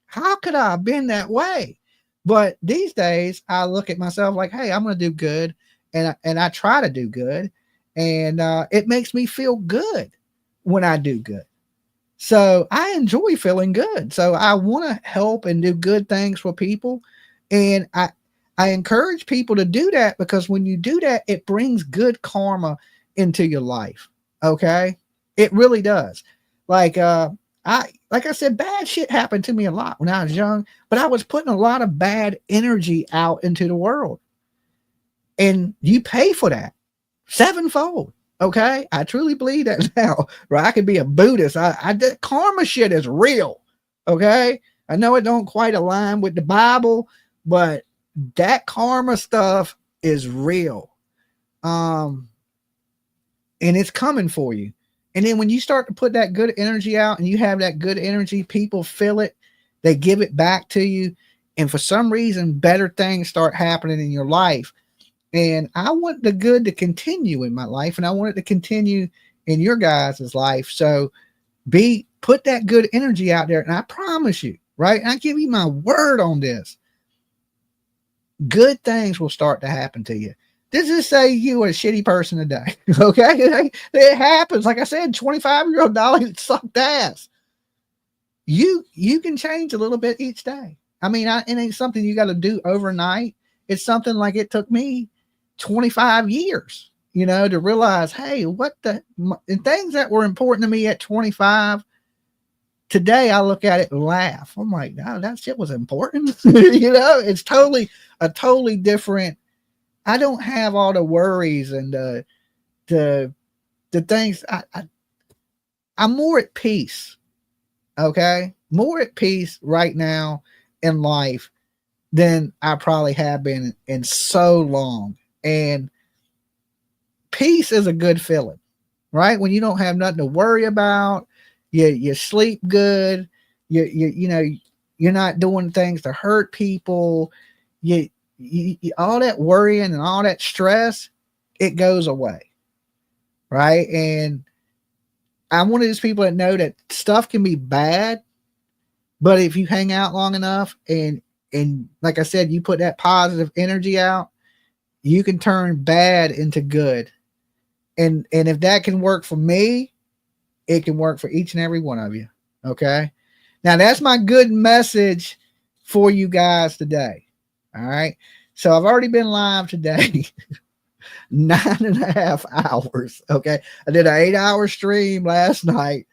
how could I have been that way? But these days I look at myself like, hey, I'm going to do good. And I try to do good. And it makes me feel good when I do good. So I enjoy feeling good. So I want to help and do good things for people. And I encourage people to do that, because when you do that, it brings good karma into your life. Okay. It really does. Like I said, bad shit happened to me a lot when I was young, but I was putting a lot of bad energy out into the world. And you pay for that sevenfold. Okay. I truly believe that now, right? I could be a Buddhist. Karma shit is real. Okay. I know it don't quite align with the Bible, but that karma stuff is real. And it's coming for you. And then when you start to put that good energy out and you have that good energy, people feel it, they give it back to you. And for some reason, better things start happening in your life. And I want the good to continue in my life, and I want it to continue in your guys' life. So put that good energy out there. And I promise you, right? I give you my word on this. Good things will start to happen to you. This is say you are a shitty person today. Okay. It happens. Like I said, 25-year-old Dolly sucked ass. You can change a little bit each day. I mean, it ain't something you got to do overnight. It's something like it took me 25 years, to realize, hey, and things that were important to me at 25, today I look at it and laugh. I'm like, no, that shit was important. It's a totally different. I don't have all the worries and the things. I'm more at peace. Okay. More at peace right now in life than I probably have been in so long. And peace is a good feeling, right? When you don't have nothing to worry about, you sleep good. You're not doing things to hurt people. You all that worrying and all that stress, it goes away, right? And I'm one of those people that know that stuff can be bad, but if you hang out long enough and like I said, you put that positive energy out, you can turn bad into good. And if that can work for me, it can work for each and every one of you. Okay. Now that's my good message for you guys today. All right. So I've already been live today, 9.5 hours. Okay. I did an 8-hour stream last night,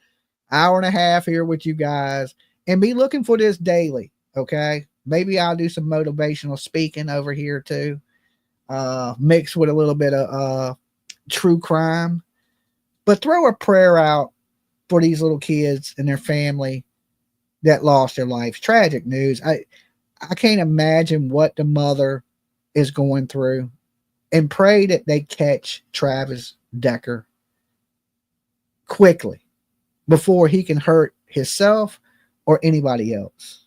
hour and a half here with you guys, and be looking for this daily. Okay. Maybe I'll do some motivational speaking over here too, mixed with a little bit of true crime, but throw a prayer out for these little kids and their family that lost their lives. Tragic news. I can't imagine what the mother is going through, and pray that they catch Travis Decker quickly before he can hurt himself or anybody else.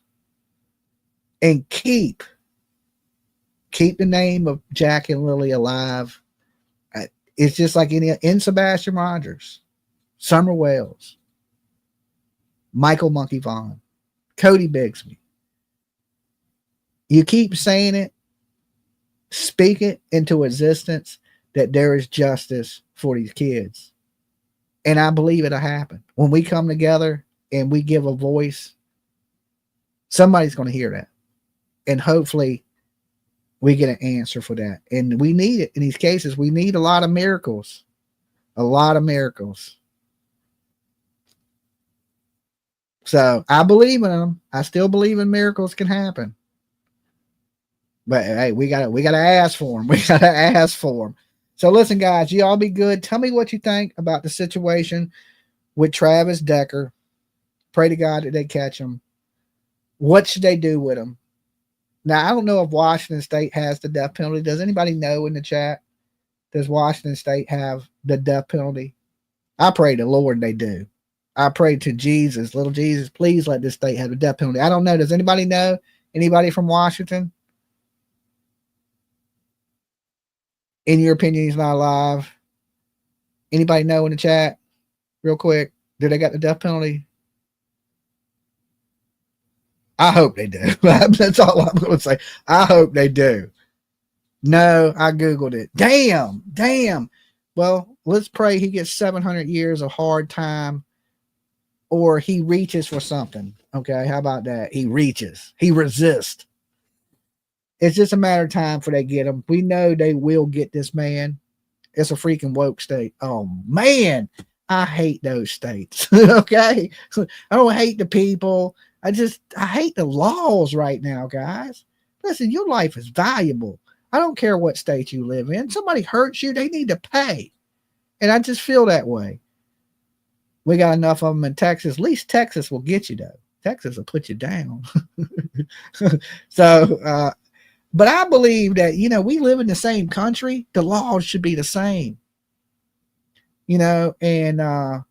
And keep the name of Jack and Lily alive. It's just like in Sebastian Rogers, Summer Wales, Michael Monkey Vaughn, Cody Bigsby. You keep saying it, speak it into existence, that there is justice for these kids. And I believe it'll happen. When we come together and we give a voice, somebody's going to hear that. And hopefully we get an answer for that. And we need it in these cases. We need a lot of miracles. A lot of miracles. So I believe in them. I still believe in miracles can happen. But hey, we gotta ask for them. We gotta ask for them. So listen, guys, you all be good. Tell me what you think about the situation with Travis Decker. Pray to God that they catch him. What should they do with him? Now, I don't know if Washington State has the death penalty. Does anybody know in the chat? Does Washington State have the death penalty? I pray to Lord they do. I pray to Jesus, little Jesus, please let this state have the death penalty. I don't know. Does anybody know? Anybody from Washington? In your opinion, he's not alive? Anybody know in the chat? Real quick. Do they got the death penalty? I hope they do. That's all I'm going to say. I hope they do. No, I Googled it. Damn. Well, let's pray he gets 700 years of hard time, or he reaches for something. Okay, how about that? He reaches. He resists. It's just a matter of time for they get him. We know they will get this man. It's a freaking woke state. Oh, man. I hate those states. Okay? I don't hate the people. I hate the laws right now, guys. Listen, your life is valuable. I don't care what state you live in. Somebody hurts you, they need to pay. And I just feel that way. We got enough of them in Texas. At least Texas will get you, though. Texas will put you down. So, but I believe that, we live in the same country. The laws should be the same. And,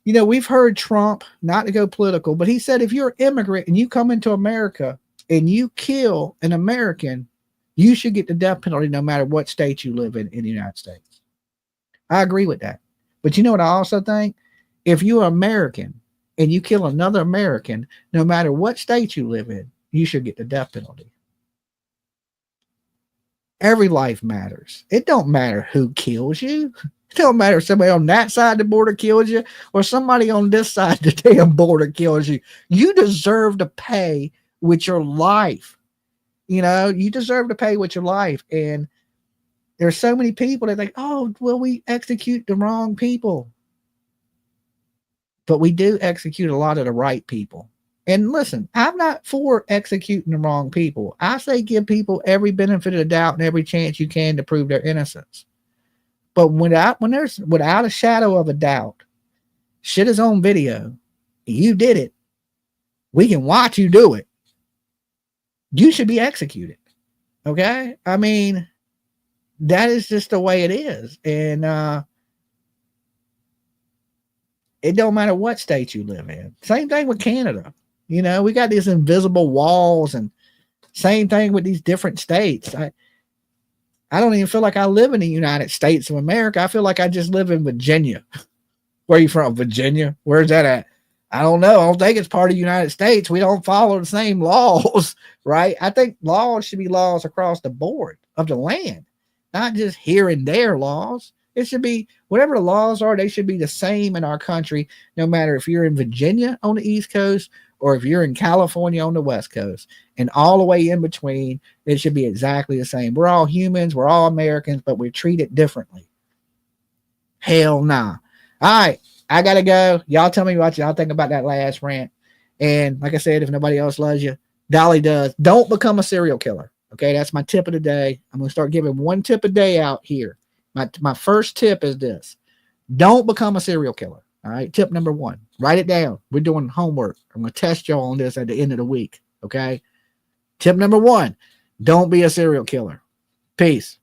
we've heard Trump, not to go political, but he said if you're an immigrant and you come into America and you kill an American, you should get the death penalty no matter what state you live in the United States. I agree with that. But you know what I also think? If you're American and you kill another American, no matter what state you live in, you should get the death penalty. Every life matters. It don't matter who kills you. It don't matter if somebody on that side of the border kills you or somebody on this side of the damn border kills you. You deserve to pay with your life. You deserve to pay with your life. And there's so many people that think, oh, well, we execute the wrong people. But we do execute a lot of the right people. And listen, I'm not for executing the wrong people. I say give people every benefit of the doubt and every chance you can to prove their innocence. But when there's without a shadow of a doubt, shit is on video, you did it, we can watch you do it, you should be executed. Okay? I mean, that is just the way it is. And it don't matter what state you live in. Same thing with Canada. We got these invisible walls, and same thing with these different states. I don't even feel like I live in the United States of America. I feel like I just live in Virginia. Where are you from? Virginia? Where's that at? I don't know. I don't think it's part of the United States. We don't follow the same laws, right? I think laws should be laws across the board of the land, not just here and there laws. It should be whatever the laws are, they should be the same in our country, no matter if you're in Virginia on the East Coast or if you're in California on the West Coast, and all the way in between, it should be exactly the same. We're all humans, we're all Americans, but we're treated differently. Hell nah. All right, I gotta go. Y'all tell me what y'all think about that last rant. And like I said, if nobody else loves you, Dolly does. Don't become a serial killer. Okay, that's my tip of the day. I'm gonna start giving one tip a day out here. My first tip is this: don't become a serial killer. All right, tip number one. Write it down. We're doing homework. I'm going to test y'all on this at the end of the week. Okay. Tip number one, don't be a serial killer. Peace.